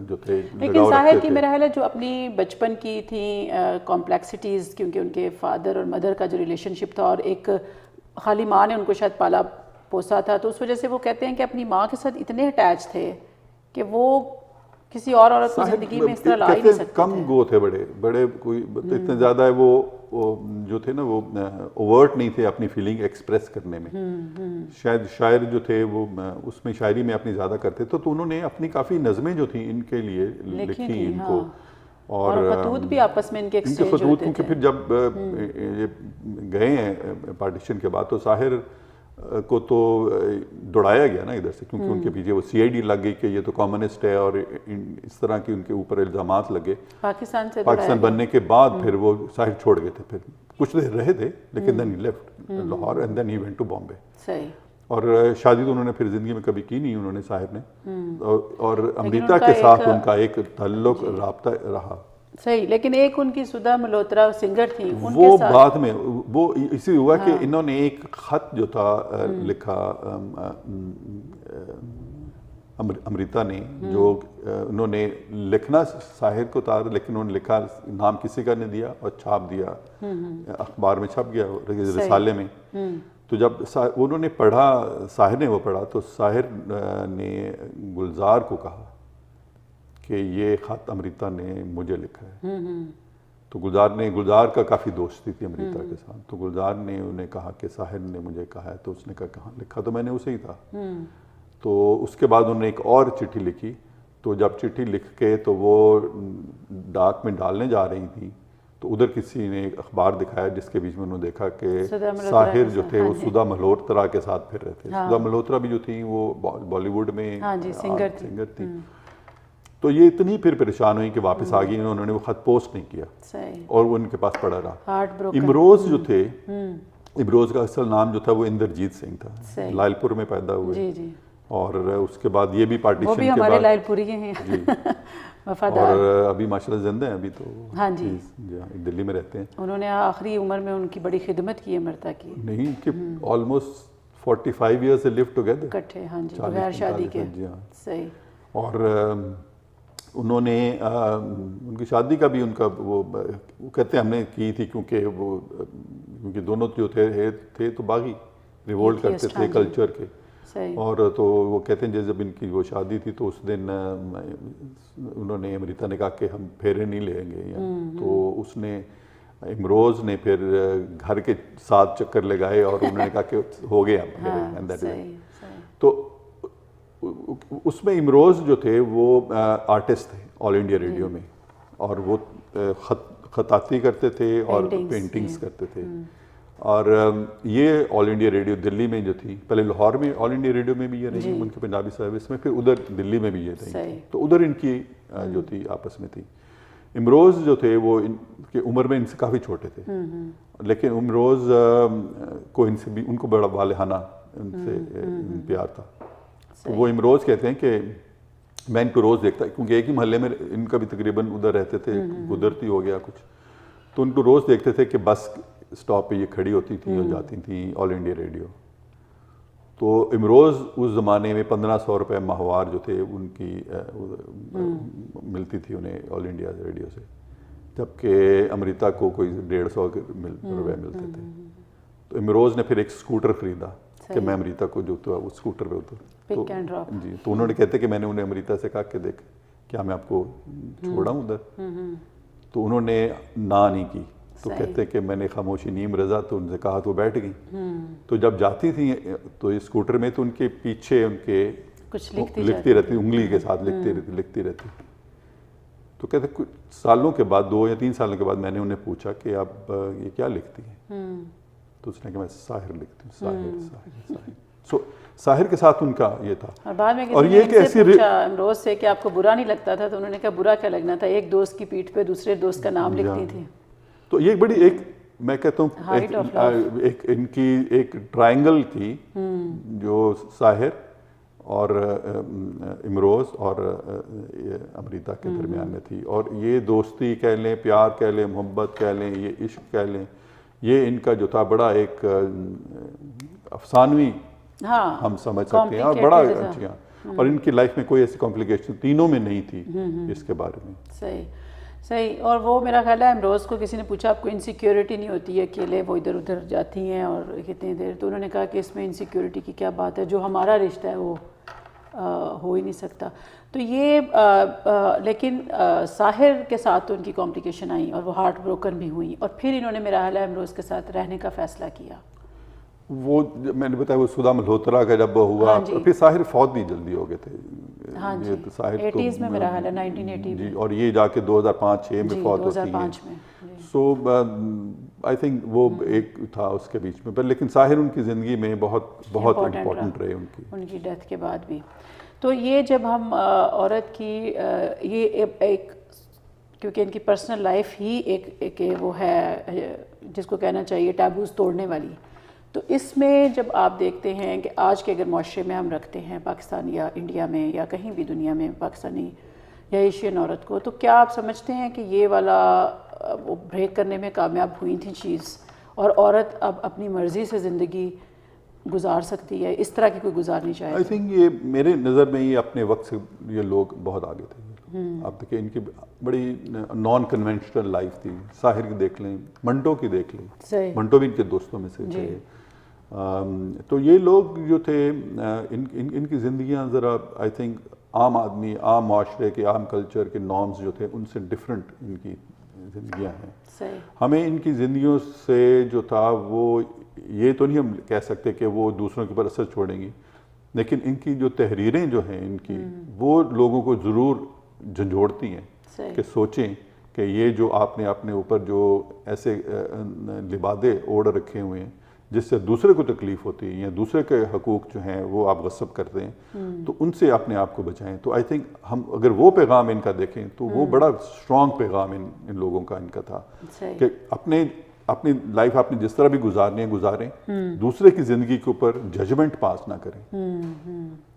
جو تھے. لیکن ساحر کی میرا خیال ہے جو اپنی بچپن کی تھیں کمپلیکسٹیز، کیونکہ ان کے فادر اور مدر کا جو ریلیشن شپ تھا، اور ایک خالی ماں نے ان کو شاید پالا پوسا تھا، تو اس وجہ سے وہ کہتے ہیں کہ اپنی ماں کے ساتھ اتنے اٹیچ تھے کہ وہ کسی اور عورت کی زندگی میں اس طرح لا ہی نہیں سکتے. کم گو تھے، بڑے کوئی اتنے زیادہ ہے وہ جو تھے نا وہ اوورٹ نہیں تھے اپنی فیلنگ ایکسپریس کرنے میں. شاید شاعر جو تھے وہ اس میں شاعری میں اپنی زیادہ کرتے تھے، تو انہوں نے اپنی کافی نظمیں جو تھیں ان کے لیے لکھی ان کو، اور خطوط بھی آپس میں ان کے ایکسچینج ہوتے تھے. کیونکہ پھر جب گئے ہیں پارٹیشن کے بعد تو ساحر کو تو دوڑایا گیا نا ادھر سے، کیونکہ ان کے پیچھے وہ CID لگ گئی کہ یہ تو کمیونسٹ ہے، اور اس طرح کی ان کے اوپر الزامات لگے. پاکستان بننے کے بعد پھر وہ ساحر چھوڑ گئے تھے، پھر کچھ دیر رہے تھے لیکن دین ہی لیفٹ لاہور اینڈ دین ہی وینٹ ٹو بامبے. صحیح. اور شادی تو انہوں نے پھر زندگی میں کبھی کی نہیں انہوں نے ساحر نے، اور امریتا کے ساتھ ان کا ایک تعلق رابطہ رہا. صحیح. لیکن ایک ان کی سدھا ملہوترا سنگر تھی، وہ بعد میں وہ اسی ہوا کہ انہوں نے ایک خط جو تھا لکھا امریتا نے، جو انہوں نے لکھنا ساحر کو تھا، لیکن انہوں نے لکھا نام کسی کا نہیں دیا اور چھاپ دیا، اخبار میں چھپ گیا رسالے میں. تو جب انہوں نے پڑھا، ساحر نے وہ پڑھا، تو ساحر نے گلزار کو کہا کہ یہ خط امریتا نے مجھے لکھا ہے. تو گلزار کا کافی دوستی تھی امریتا کے ساتھ، تو گلزار نے انہیں کہا کہ ساحر نے مجھے کہا ہے، تو اس نے کہا کہاں لکھا، تو میں نے اسے ہی تھا. تو اس کے بعد انہوں نے ایک اور چٹھی لکھی، تو جب چٹھی لکھ کے تو وہ ڈاک میں ڈالنے جا رہی تھی تو ادھر کسی نے ایک اخبار دکھایا جس کے بیچ میں انہوں نے دیکھا کہ ساحر جو تھے وہ سدھا ملہوترا کے ساتھ پھر رہے تھے. سدھا ملہوترا بھی جو تھیں وہ بالی ووڈ میں سنگر تھی. تو یہ اتنی پھر پریشان ہوئی کہ واپس آ گئی, انہوں نے وہ خط پوسٹ نہیں کیا اور وہ ان کے پاس پڑا رہا. امروز جو تھے, امروز کا اصل نام جو تھا وہ اندرجیت سنگھ تھا, لائل پور میں پیدا ہوئے, اور اس کے بعد یہ بھی پارٹیشن کے بعد لائل پوری ہیں اور ابھی ماشاءاللہ زندہ ہیں ابھی تو, دلی میں رہتے ہیں. انہوں نے آخری عمر میں ان کی بڑی خدمت کی ہے مرتا کی, نہیں کہ آلموسٹ 45 ایئرز سے لیو ٹوگیدر اکٹھے, بغیر شادی کے. صحیح. اور انہوں نے ان کی شادی کا بھی ان کا وہ کہتے ہیں ہم نے کی تھی کیونکہ دونوں جو تھے تو باغی ریوولٹ کرتے تھے کلچر کے, اور تو وہ کہتے ہیں جب ان کی وہ شادی تھی تو اس دن انہوں نے امریتا نے کہا کہ ہم پھیرے نہیں لیں گے, تو اس نے امروز نے پھر گھر کے 7 چکر لگائے اور انہوں نے کہا کہ ہو گیا پھیرے. تو اس میں امروز جو تھے وہ آرٹسٹ تھے آل انڈیا ریڈیو میں, اور وہ خطاطی کرتے تھے اور پینٹنگز کرتے تھے. اور یہ آل انڈیا ریڈیو دلی میں جو تھی, پہلے لاہور میں آل انڈیا ریڈیو میں بھی یہ رہی ان کے پنجابی سروس میں, پھر ادھر دلی میں بھی یہ رہی, تو ادھر ان کی جو تھی آپس میں تھی. امروز جو تھے وہ ان کی عمر میں ان سے کافی چھوٹے تھے, لیکن امروز کو ان سے بھی ان کو بڑا والہانہ ان سے پیار تھا. تو وہ امروز کہتے ہیں کہ میں ان کو روز دیکھتا, کیونکہ ایک ہی محلے میں ان کا بھی تقریباً ادھر رہتے تھے, قدرتی ہو گیا کچھ, تو ان کو روز دیکھتے تھے کہ بس اسٹاپ پہ یہ کھڑی ہوتی تھیں اور جاتی تھیں آل انڈیا ریڈیو. تو امروز اس زمانے میں 1500 روپے ماہوار جو تھے ان کی ملتی تھی انہیں آل انڈیا ریڈیو سے, جبکہ امریتا کو کوئی 150 روپے ملتے تھے. تو امروز نے پھر ایک اسکوٹر خریدا کہ میں امریتا کو جو تھا اس اسکوٹر پہ اتر, تو انہوں نے کہتے کہ میں نے انہیں امریتا سے کہا کہ دیکھ کیا میں آپ کو چھوڑا ہوں ادھر, تو انہوں نے نہ نہیں کی. تو کہتے کہ میں نے خاموشی نیم رضا, تو ان سے کہا تو بیٹھ گئی. تو جب جاتی تھیں تو اس اسکوٹر میں تو ان کے پیچھے ان کے کچھ لکھتی رہتی, انگلی کے ساتھ لکھتی رہتی. تو کہتے کچھ سالوں کے بعد 2 یا 3 سالوں کے بعد میں نے انہیں پوچھا کہ آپ یہ کیا لکھتی ہیں, تو اس نے کہا میں ساحر لکھتی ہوں, ساحر. سو ساحر کے ساتھ ان کا یہ تھا. اور بعد میں کسی نے ان سے پوچھا امروز سے کہ آپ کو برا نہیں لگتا تھا, تو انہوں نے کہا برا کیا لگنا تھا, ایک دوست کی پیٹھ پہ دوسرے دوست کا نام لکھتی تھی. تو یہ بڑی ایک میں کہتا ہوں ایک ان کی ایک ٹرائنگل تھی جو ساحر اور امروز اور امریتا کے درمیان میں تھی. اور یہ دوستی کہہ لیں, پیار کہہ لیں, محبت کہہ لیں, یہ عشق کہہ لیں, یہ ان کا جو تھا بڑا ایک افسانوی ہم سمجھ سکتے ہیں, اور بڑا اچھا, اور ان کی لائف میں کوئی ایسی کمپلیکیشن تینوں میں نہیں تھی اس کے بارے میں. صحیح. اور وہ میرا خیال ہے امروز کو کسی نے پوچھا آپ کو انسیکیورٹی نہیں ہوتی ہے اکیلے وہ ادھر ادھر جاتی ہیں اور کتنی دیر, تو انہوں نے کہا کہ اس میں انسیکیورٹی کی کیا بات ہے, جو ہمارا رشتہ ہے وہ ہو ہی نہیں سکتا. تو یہ لیکن ساحر کے ساتھ تو ان کی کمپلیکیشن آئی اور وہ ہارٹ بروکن بھی ہوئی, اور پھر انہوں نے میرا خیال ہے امروز کے ساتھ رہنے کا فیصلہ کیا. وہ میں نے بتایا وہ سدھا ملہوترا کا جب ہوا, پھر ساحر فوت بھی جلدی ہو گئے تھے. ساحر 80s میں میرا خیال ہے 1980 میں, اور یہ جا کے 2005-6 میں فوت ہوتی ہیں. سو آئی تھنک وہ ایک تھا اس کے بیچ میں, پر لیکن ساحر ان کی زندگی میں بہت امپورٹنٹ رہے ان کی ڈیتھ کے بعد بھی. تو یہ جب ہم عورت کی یہ ایک کیونکہ ان کی پرسنل لائف ہی ایک وہ ہے جس کو کہنا چاہیے ٹیبوز توڑنے والی, تو اس میں جب آپ دیکھتے ہیں کہ آج کے اگر معاشرے میں ہم رکھتے ہیں پاکستان یا انڈیا میں یا کہیں بھی دنیا میں پاکستانی یا ایشین عورت کو, تو کیا آپ سمجھتے ہیں کہ یہ والا وہ بریک کرنے میں کامیاب ہوئی تھی چیز, اور عورت اب اپنی مرضی سے زندگی گزار سکتی ہے, اس طرح کی کوئی گزارنی چاہیے؟ آئی تھنک یہ میرے نظر میں یہ اپنے وقت سے یہ لوگ بہت آگے تھے. آپ دیکھیں ان کی بڑی نان کنونشنل لائف تھی. ساحر کی دیکھ لیں, منٹو کی دیکھ لیں, منٹو بھی ان کے دوستوں میں سے تھے. تو یہ لوگ جو تھے ان کی زندگیاں ذرا آئی تھنک عام آدمی, عام معاشرے کے, عام کلچر کے نارمز جو تھے ان سے ڈفرینٹ ان کی زندگیاں ہیں. ہمیں ان کی زندگیوں سے جو تھا وہ یہ تو نہیں ہم کہہ سکتے کہ وہ دوسروں کے اوپر اثر چھوڑیں گی, لیکن ان کی جو تحریریں جو ہیں ان کی وہ لوگوں کو ضرور جھنجھوڑتی ہیں کہ سوچیں کہ یہ جو آپ نے اپنے اوپر جو ایسے لبادے اوڑھ رکھے ہوئے ہیں جس سے دوسرے کو تکلیف ہوتی ہے یا دوسرے کے حقوق جو ہیں وہ آپ غصب کرتے ہیں تو ان سے اپنے آپ کو بچائیں. تو آئی تھنک ہم اگر وہ پیغام ان کا دیکھیں تو وہ بڑا اسٹرانگ پیغام ان لوگوں کا ان کا تھا کہ اپنی لائف آپ نے جس طرح بھی گزارنی ہے گزاریں, دوسرے کی زندگی کے اوپر ججمنٹ پاس نہ کریں,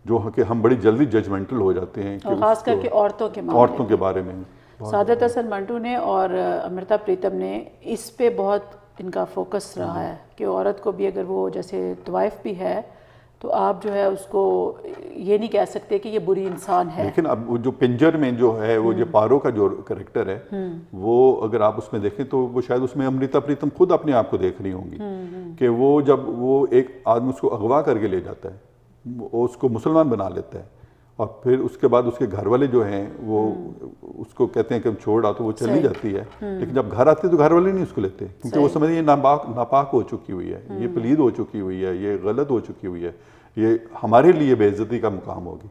جو کہ ہم بڑی جلدی ججمنٹل ہو جاتے ہیں, خاص کر کے عورتوں کے بارے میں. سعادت حسن منٹو نے اور امرتا پریتم نے اس پہ بہت ان کا فوکس رہا ہے کہ عورت کو بھی اگر وہ جیسے طوائف بھی ہے تو آپ جو ہے اس کو یہ نہیں کہہ سکتے کہ یہ بری انسان ہے. لیکن اب وہ جو پنجر میں جو ہے وہ جو پارو کا جو کریکٹر ہے وہ اگر آپ اس میں دیکھیں تو وہ شاید اس میں امرتا پریتم خود اپنے آپ کو دیکھ رہی ہوں گی کہ وہ جب وہ ایک آدمی اس کو اغوا کر کے لے جاتا ہے, وہ اس کو مسلمان بنا لیتا ہے اور پھر اس کے بعد اس کے گھر والے جو ہیں وہ اس کو کہتے ہیں کہ چھوڑ آ, تو وہ چلی جاتی ہے. لیکن جب گھر آتی ہے تو گھر والے نہیں اس کو لیتے کیونکہ وہ سمجھتے ہیں یہ ناپاک ہو چکی ہوئی ہے, یہ پلید ہو چکی ہوئی ہے, یہ غلط ہو چکی ہوئی ہے, یہ ہمارے لیے بے عزتی کا مقام ہوگی.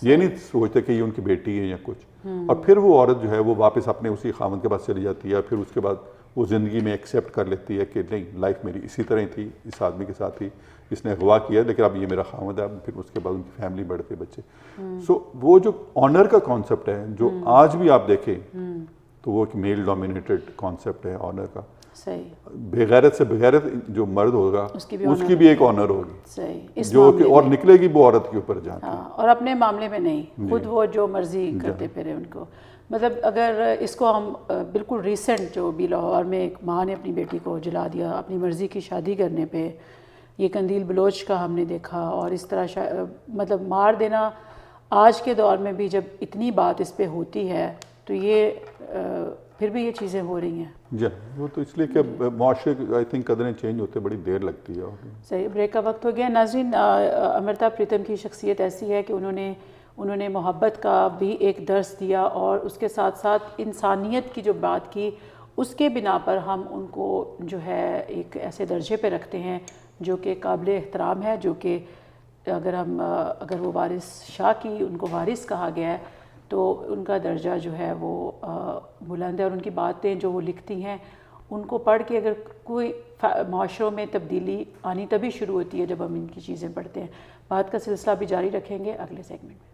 یہ نہیں سوچتے کہ یہ ان کی بیٹی ہے یا کچھ. اور پھر وہ عورت جو ہے وہ واپس اپنے اسی خاوند کے پاس چلی جاتی ہے, پھر اس کے بعد وہ زندگی میں ایکسیپٹ کر لیتی ہے کہ نہیں, لائف میری اسی طرح ہی تھی, اس آدمی کے ساتھ ہی, اس نے اغوا کیا لیکن اب یہ میرا خاوند ہے. پھر اس کے بعد ان کی فیملی بڑھتے بچے. سو وہ جو آنر کا کانسیپٹ ہے جو آج بھی آپ دیکھیں تو وہ ایک میل ڈومینیٹڈ کانسیپٹ ہے آنر کا. بغیرت سے بغیرت جو مرد ہوگا اس کی بھی ایک آنر ہوگی جو کہ اور نکلے گی وہ عورت کے اوپر جا کے, اور اپنے معاملے میں نہیں, خود وہ جو مرضی کرتے پھرے ان کو. مطلب اگر اس کو ہم بالکل ریسنٹ جو بھی لاہور میں ایک ماں نے اپنی بیٹی کو جلا دیا اپنی مرضی کی شادی کرنے پہ, یہ قندیل بلوچ کا ہم نے دیکھا, اور اس طرح مطلب مار دینا آج کے دور میں بھی جب اتنی بات اس پہ ہوتی ہے تو یہ پھر بھی یہ چیزیں ہو رہی ہیں. جی وہ تو اس لیے کہ معاشرے آئی تھنک قدریں چینج ہوتے بڑی دیر لگتی ہے. صحیح, بریک کا وقت ہو گیا. ناظرین, امرتا پریتم کی شخصیت ایسی ہے کہ انہوں نے محبت کا بھی ایک درس دیا اور اس کے ساتھ ساتھ انسانیت کی جو بات کی اس کے بنا پر ہم ان کو جو ہے ایک ایسے درجے پہ رکھتے ہیں جو کہ قابل احترام ہے, جو کہ اگر وہ وارث شاہ کی ان کو وارث کہا گیا ہے تو ان کا درجہ جو ہے وہ بلند ہے, اور ان کی باتیں جو وہ لکھتی ہیں ان کو پڑھ کے اگر کوئی معاشروں میں تبدیلی آنی تبھی شروع ہوتی ہے جب ہم ان کی چیزیں پڑھتے ہیں. بات کا سلسلہ بھی جاری رکھیں گے اگلے سیگمنٹ میں.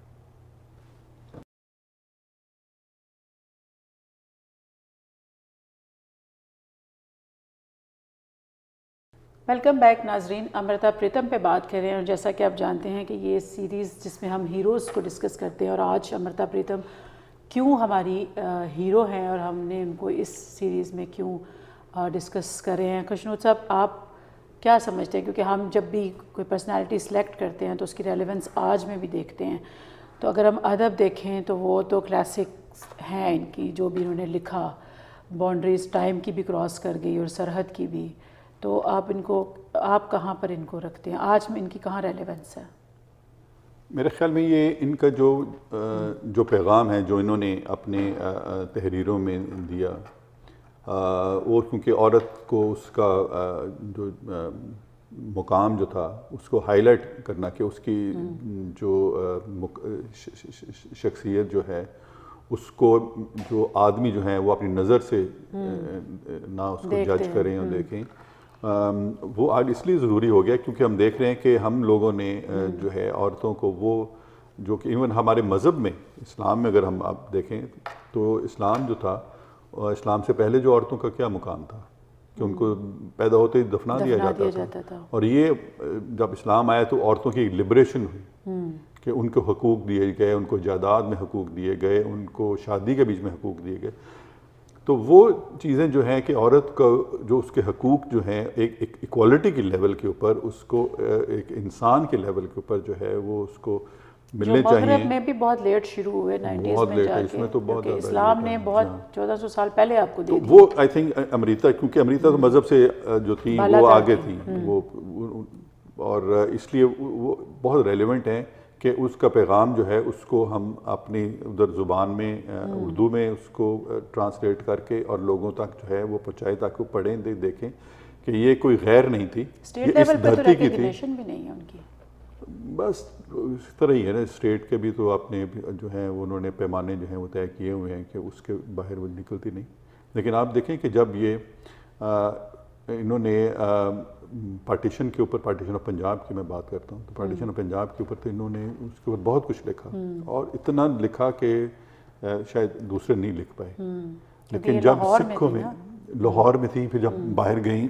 ویلکم بیک ناظرین. امرتا پریتم پہ بات کر رہے ہیں, اور جیسا کہ آپ جانتے ہیں کہ یہ سیریز جس میں ہم ہیروز کو ڈسکس کرتے ہیں, اور آج امرتا پریتم کیوں ہماری ہیرو ہیں اور ہم نے ان کو اس سیریز میں کیوں ڈسکس کر رہے ہیں. خشنود صاحب, آپ کیا سمجھتے ہیں, کیونکہ ہم جب بھی کوئی پرسنالٹی سلیکٹ کرتے ہیں تو اس کی ریلیونس آج میں بھی دیکھتے ہیں, تو اگر ہم ادب دیکھیں تو وہ تو کلاسک ہیں ان کی, جو بھی انہوں نے لکھا, باؤنڈریز ٹائم کی بھی کراس کر گئی اور سرحد کی بھی. تو آپ کہاں پر ان کو رکھتے ہیں, آج میں ان کی کہاں ریلیونس ہے؟ میرے خیال میں یہ ان کا جو پیغام ہے جو انہوں نے اپنے تحریروں میں دیا, اور کیونکہ عورت کو اس کا جو مقام جو تھا اس کو ہائی لائٹ کرنا کہ اس کی جو شخصیت جو ہے اس کو جو آدمی جو ہیں وہ اپنی نظر سے نہ اس کو جج کریں اور دیکھیں, وہ آج اس لیے ضروری ہو گیا کیونکہ ہم دیکھ رہے ہیں کہ ہم لوگوں نے جو ہے عورتوں کو وہ جو کہ ایون ہمارے مذہب میں اسلام میں اگر ہم آپ دیکھیں تو اسلام جو تھا, اسلام سے پہلے جو عورتوں کا کیا مقام تھا کہ ان کو پیدا ہوتے ہی دفنا دیا جاتا تھا. اور یہ جب اسلام آیا تو عورتوں کی لبریشن ہوئی کہ ان کو حقوق دیے گئے, ان کو جائیداد میں حقوق دیے گئے, ان کو شادی کے بیچ میں حقوق دیے گئے. تو وہ چیزیں جو ہیں کہ عورت کا جو اس کے حقوق جو ہیں ایک ایکوالٹی کی لیول کے اوپر, اس کو ایک انسان کے لیول کے اوپر جو ہے وہ اس کو ملنے چاہیے. مغرب میں بھی بہت لیٹ شروع ہوئے 90s میں جا کے, اسلام نے بہت 1400 سال پہلے آپ کو دے دی. وہ آئی تھنک امریتا, کیونکہ امریتا تو مذہب سے جو تھی وہ آگے تھی, وہ اور اس لیے وہ بہت ریلیونٹ ہیں کہ اس کا پیغام جو ہے اس کو ہم اپنی ادھر زبان میں اردو میں اس کو ٹرانسلیٹ کر کے اور لوگوں تک جو ہے وہ پہنچائے تاکہ وہ پڑھیں دیکھیں کہ یہ کوئی غیر نہیں تھی, یہ اس دھرتی کی تھی. بھی نہیں ہے ان کی, بس اس طرح ہی ہے نا، اسٹیٹ کے بھی تو اپنے جو ہیں انہوں نے پیمانے جو ہیں وہ طے کیے ہوئے ہیں کہ اس کے باہر وہ نکلتی نہیں. لیکن آپ دیکھیں کہ جب یہ انہوں نے پارٹیشن کے اوپر، پارٹیشن آف پنجاب کی میں بات کرتا ہوں، تو پارٹیشن آف پنجاب کے اوپر تو انہوں نے اس کے اوپر بہت کچھ لکھا، اور اتنا لکھا کہ شاید دوسرے نہیں لکھ پائے. لیکن جب سکھوں میں لاہور میں تھی، پھر جب باہر گئیں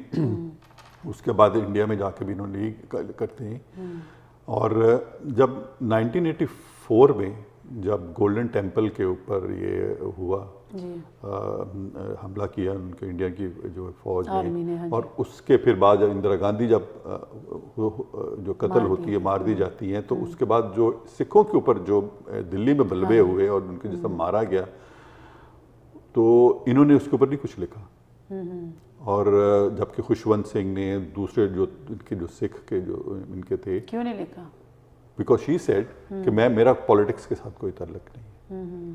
اس کے بعد انڈیا میں جا کے بھی انہوں نے یہی کرتے ہیں. اور جب 1984 میں جب گولڈن ٹیمپل کے اوپر یہ ہوا، حملہ کیا ان کے انڈیا کی جو فوج نے، اور اس کے پھر بعد جب اندرا گاندھی جب جو قتل ہوتی ہے، مار دی جاتی ہیں، تو اس کے بعد جو سکھوں کے اوپر جو دلی میں بلبے ہوئے اور ان کے جسے مارا گیا، تو انہوں نے اس کے اوپر نہیں کچھ لکھا. اور جبکہ خوشونت سنگھ نے، دوسرے جو ان کے جو سکھ کے جو ان کے تھے، کیوں نہیں لکھا؟ بیکاز شی سیڈ کہ میرا پولیٹکس کے ساتھ کوئی تعلق نہیں.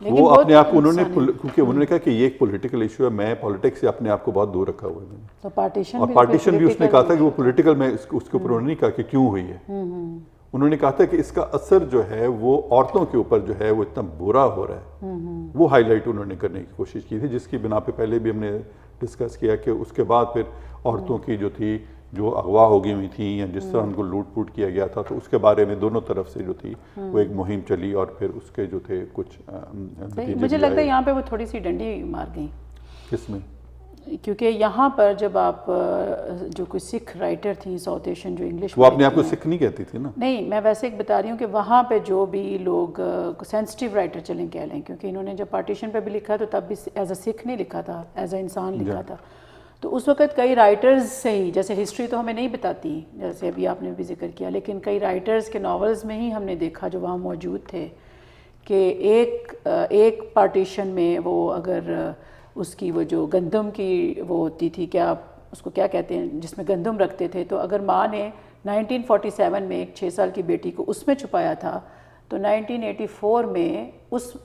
وہ اپنے آپ کو انہوں نے، کیونکہ انہوں نے کہا کہ یہ ایک پولیٹیکل ایشو ہے، میں پولیٹکس سے اپنے آپ کو بہت دور رکھا ہوا ہے. میں نے اور پارٹیشن بھی اس نے کہا تھا کہ وہ پولیٹیکل، میں اس کے اوپر انہوں نے نہیں کہا کہ کیوں ہوئی ہے. انہوں نے کہا تھا کہ اس کا اثر جو ہے وہ عورتوں کے اوپر جو ہے وہ اتنا برا ہو رہا ہے، وہ ہائی لائٹ انہوں نے کرنے کی کوشش کی تھی، جس کی بنا پہ پہلے بھی ہم نے ڈسکس کیا کہ اس کے بعد پھر عورتوں کی جو تھی، جو اغوا ہو گئی ہوئی تھیں یا جس طرح ان کو لوٹ پوٹ کیا گیا تھا، تو اس کے بارے میں دونوں طرف سے جو تھی وہ ایک مہم چلی، اور پھر اس کے جو تھے کچھ مجھے لگتا ہے یہاں پہ وہ تھوڑی سی ڈنڈی مار گئی. کس میں؟ کیونکہ یہاں پر جب آپ جو کوئی سکھ رائٹر تھیں ساؤتھ ایشین جو انگلش، وہ اپنے آپ کو سکھ نہیں کہتی تھی نا. نہیں، میں ویسے ایک بتا رہی ہوں کہ وہاں پہ جو بھی لوگ سینسٹیو رائٹر چلیں کہہ لیں، کیونکہ انہوں نے جب پارٹیشن پہ بھی لکھا تو تب بھی ایز اے سکھ نہیں لکھا تھا، ایز اے انسان لکھا تھا. تو اس وقت کئی رائٹرز سے ہی، جیسے ہسٹری تو ہمیں نہیں بتاتی جیسے ابھی آپ نے بھی ذکر کیا، لیکن کئی رائٹرز کے ناولز میں ہی ہم نے دیکھا جو وہاں موجود تھے کہ ایک پارٹیشن میں وہ اگر اس کی وہ جو گندم کی وہ ہوتی تھی، کیا اس کو کیا کہتے ہیں، جس میں گندم رکھتے تھے، تو اگر ماں نے 1947 میں ایک 6 سال کی بیٹی کو اس میں چھپایا تھا، تو 1984 میں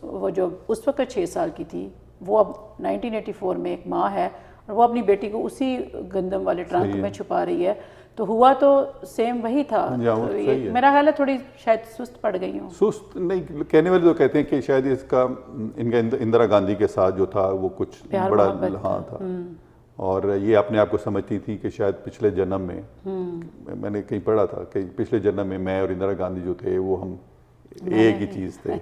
وہ جو اس وقت 6 سال کی تھی، وہ اب 1984 میں ایک ماں ہے اور وہ اپنی بیٹی کو اسی گندم والے ٹرنک میں چھپا رہی ہے. تو ہوا تو سیم وہی تھا. میرا خیال ہے تھوڑی شاید سست پڑ گئی ہوں. سست نہیں، کہنے والے تو کہتے ہیں کہ شاید اس کا ان کا اندرا گاندھی کے ساتھ جو تھا وہ کچھ بڑا ہاں تھا، اور یہ اپنے آپ کو سمجھتی تھی کہ شاید پچھلے جنم میں نے کہیں پڑھا تھا کہ پچھلے جنم میں میں اور اندرا گاندھی جو تھے وہ ہم ایک ہی چیز تھے.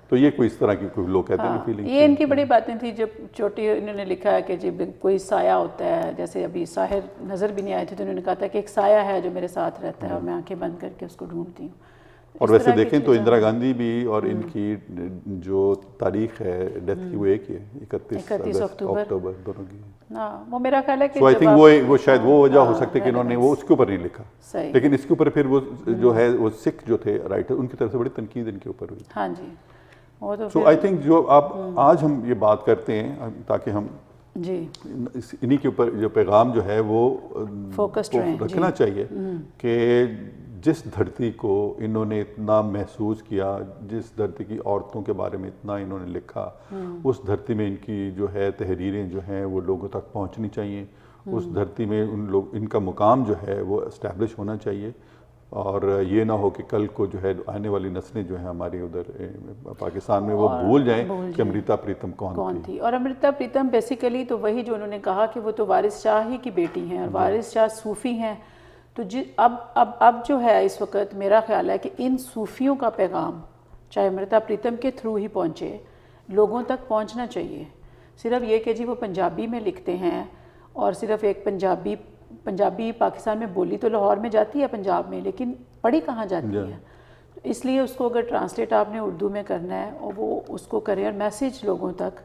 تو یہ کوئی اس طرح کی کوئی لوگ کہتے ہیں فیلنگ. یہ ان کی بڑی باتیں تھیں. جب چھوٹی انہوں نے لکھا ہے کہ جب کوئی سایہ ہوتا ہے، جیسے ابھی ساحر نظر بھی نہیں آئے تھے تو انہوں نے کہا تھا کہ ایک سایہ ہے جو میرے ساتھ رہتا ہے اور میں آنکھیں بند کر کے اس کو ڈھونڈتی ہوں. اور ویسے دیکھیں تو اندرا گاندھی بھی اور ان کی جو تاریخ ہے ڈیتھ کی وہ ایک ہی ہے، 31 اکتوبر دونوں کی. وہ میرا خیال ہے کہ سو آئی تھنک وہ شاید وہ وجہ ہو سکتی ہے کہ انہوں نے وہ اس کے اوپر نہیں لکھا، لیکن اس کے اوپر پھر وہ جو ہے وہ سکھ جو تھے رائٹر، ان کی طرف سے بڑی تنقید ان کے اوپر ہوئی. ہاں جی. سو آئی تھنک جو آج ہم یہ بات کرتے ہیں تاکہ ہم انہی کے اوپر جو پیغام جو ہے وہ رکھنا چاہیے کہ جس دھرتی کو انہوں نے اتنا محسوس کیا، جس دھرتی کی عورتوں کے بارے میں اتنا انہوں نے لکھا، اس دھرتی میں ان کی جو ہے تحریریں جو ہیں وہ لوگوں تک پہنچنی چاہیے. اس دھرتی میں ان کا مقام جو ہے وہ اسٹیبلش ہونا چاہیے، اور یہ نہ ہو کہ کل کو جو ہے آنے والی نسلیں جو ہیں ہماری ادھر پاکستان میں وہ بھول جائیں کہ امرتا پریتم کون تھی. اور امرتا پریتم بیسیکلی تو وہی جو انہوں نے کہا کہ وہ تو وارث شاہ ہی کی بیٹی ہیں، اور وارث شاہ صوفی ہیں. تو اب جو ہے اس وقت میرا خیال ہے کہ ان صوفیوں کا پیغام چاہے امرتا پریتم کے تھرو ہی پہنچے، لوگوں تک پہنچنا چاہیے. صرف یہ کہ جی وہ پنجابی میں لکھتے ہیں اور صرف ایک پنجابی پاکستان میں بولی تو لاہور میں جاتی ہے پنجاب میں، لیکن پڑھی کہاں جاتی ہے. اس لیے اس کو اگر ٹرانسلیٹ آپ نے اردو میں کرنا ہے اور وہ اس کو کریں اور میسیج لوگوں تک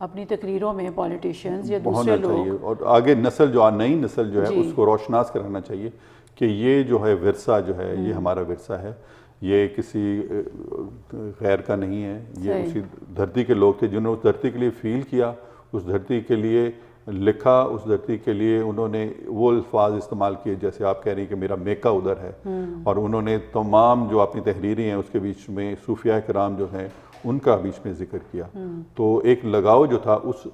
اپنی تقریروں میں پولیٹیشینز یا دوسرے لوگ، اور آگے نسل جو نئی نسل جو ہے اس کو روشناس کرانا چاہیے کہ یہ جو ہے ورثہ جو ہے یہ ہمارا ورثہ ہے، یہ کسی غیر کا نہیں ہے. یہ اسی دھرتی کے لوگ تھے جنہوں نے اس دھرتی کے لیے فیل کیا، اس دھرتی کے لیے لکھا اس دھرتی کے لیے، انہوں نے وہ الفاظ استعمال کیے جیسے آپ کہہ رہی ہیں کہ میرا میکہ ادھر ہے، اور انہوں نے تمام جو اپنی تحریریں ہیں اس کے بیچ میں صوفیاء کرام جو ہیں ان کا بیچ میں ذکر کیا. تو ایک لگاؤ جو تھا اس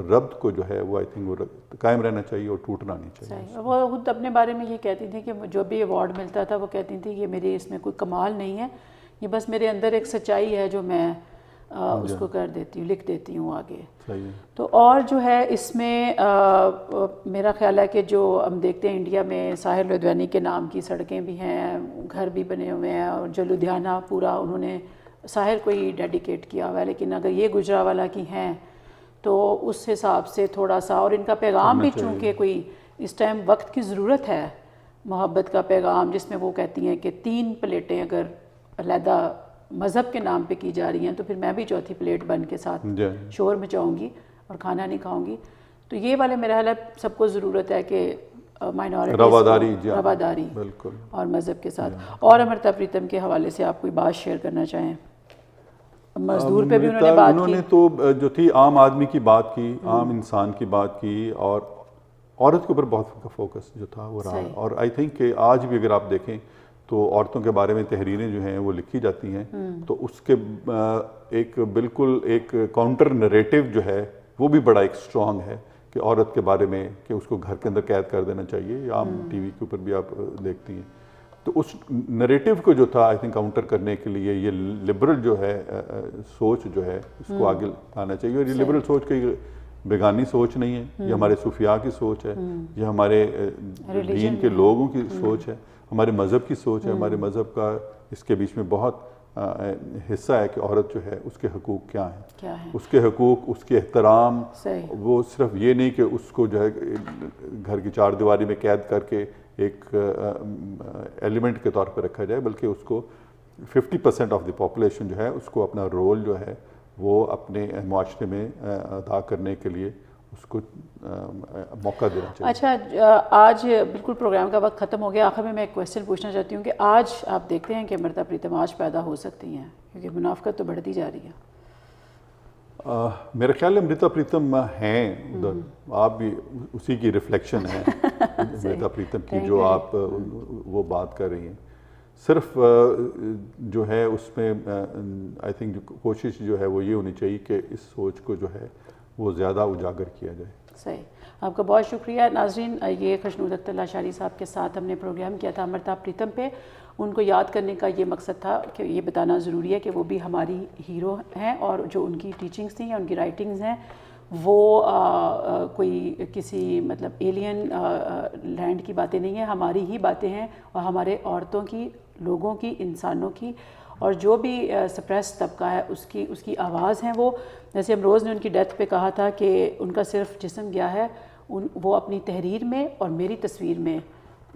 ربط کو جو ہے وہ آئی تھنک وہ قائم رہنا چاہیے اور ٹوٹنا نہیں چاہیے. صحیح. وہ خود اپنے بارے میں یہ کہتی تھیں کہ جو بھی ایوارڈ ملتا تھا وہ کہتی تھیں کہ میرے اس میں کوئی کمال نہیں ہے، یہ بس میرے اندر ایک سچائی ہے جو میں اس کو کر دیتی ہوں، لکھ دیتی ہوں آگے. صحیح. تو اور جو ہے اس میں میرا خیال ہے کہ جو ہم دیکھتے ہیں انڈیا میں ساحر لدھیانوی کے نام کی سڑکیں بھی ہیں، گھر بھی بنے ہوئے ہیں، اور جو لدھیانہ پورا انہوں نے ساحر کو ہی ڈیڈیکیٹ کیا ہوا ہے. لیکن اگر یہ گجرانوالہ کی ہیں تو اس حساب سے تھوڑا سا، اور ان کا پیغام بھی چونکہ کوئی اس ٹائم وقت کی ضرورت ہے، محبت کا پیغام، جس میں وہ کہتی ہیں کہ 3 پلیٹیں اگر علیحدہ مذہب کے نام پہ کی جا رہی ہیں تو پھر میں بھی چوتھی پلیٹ بن کے ساتھ شور مچاؤں گی اور کھانا نہیں کھاؤں گی. تو یہ والے میرا خیال ہے سب کو ضرورت ہے کہ مائنورٹیز رواداری اور مذہب کے ساتھ. اور امرتا پریتم کے حوالے سے آپ کوئی بات شیئر کرنا چاہیں؟ مزدور پہ بھی انہوں نے بات کی. انہوں نے تو جو تھی عام آدمی کی بات کی، عام انسان کی بات کی، اور عورت کے اوپر بہت فوکس جو تھا وہ رہا. اور آئی تھنک کہ آج بھی اگر آپ دیکھیں تو عورتوں کے بارے میں تحریریں جو ہیں وہ لکھی جاتی ہیں تو اس کے ایک بالکل ایک کاؤنٹر نریٹو جو ہے وہ بھی بڑا ایک اسٹرانگ ہے کہ عورت کے بارے میں کہ اس کو گھر کے اندر قید کر دینا چاہیے. یا عام ٹی وی کے اوپر بھی آپ دیکھتی ہیں. تو اس نریٹو کو جو تھا آئی تھنک کاؤنٹر کرنے کے لیے یہ لبرل جو ہے سوچ جو ہے اس کو آگے لانا چاہیے. اور یہ لبرل سوچ کوئی بیگانی سوچ نہیں ہے، یہ ہمارے صوفیاء کی سوچ ہے، یہ ہمارے دین کے لوگوں کی سوچ ہے، ہمارے مذہب کی سوچ ہے. ہمارے مذہب کا اس کے بیچ میں بہت حصہ ہے کہ عورت جو ہے اس کے حقوق کیا ہیں، اس کے حقوق، اس کے احترام. وہ صرف یہ نہیں کہ اس کو جو ہے گھر کی 4 دیواری میں قید کر کے ایک ایلیمنٹ کے طور پہ رکھا جائے، بلکہ اس کو 50% آف دی پاپولیشن جو ہے اس کو اپنا رول جو ہے وہ اپنے معاشرے میں ادا کرنے کے لیے اس کو موقع دینا چاہیے. اچھا، آج بالکل پروگرام کا وقت ختم ہو گیا. آخر میں ایک کویسچن پوچھنا چاہتی ہوں کہ آج آپ دیکھتے ہیں کہ امرتا پریتم آج پیدا ہو سکتی ہیں کیونکہ منافقت تو بڑھتی جا رہی ہے؟ میرے خیال میں امرتا پریتم ہیں ادھر، آپ بھی اسی کی ریفلیکشن ہے امرتا پریتم کی جو آپ وہ بات کر رہی ہیں. صرف جو ہے اس میں آئی تھنک کوشش جو ہے وہ یہ ہونی چاہیے کہ اس سوچ کو جو ہے وہ زیادہ اجاگر کیا جائے. صحیح. آپ کا بہت شکریہ. ناظرین، یہ خشنود اختر لاشاری صاحب کے ساتھ ہم نے پروگرام کیا تھا امرتا پریتم پہ. ان کو یاد کرنے کا یہ مقصد تھا کہ یہ بتانا ضروری ہے کہ وہ بھی ہماری ہیرو ہیں، اور جو ان کی ٹیچنگز تھیں یا ان کی رائٹنگز ہیں وہ کوئی کسی مطلب ایلین لینڈ کی باتیں نہیں ہیں، ہماری ہی باتیں ہیں، اور ہمارے عورتوں کی، لوگوں کی، انسانوں کی، اور جو بھی سپریس طبقہ ہے اس کی آواز ہیں. وہ جیسے امروز نے ان کی ڈیتھ پہ کہا تھا کہ ان کا صرف جسم گیا ہے، وہ اپنی تحریر میں اور میری تصویر میں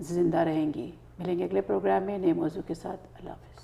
زندہ رہیں گی. ملیں گے اگلے پروگرام میں نئے موضوع کے ساتھ. اللہ حافظ.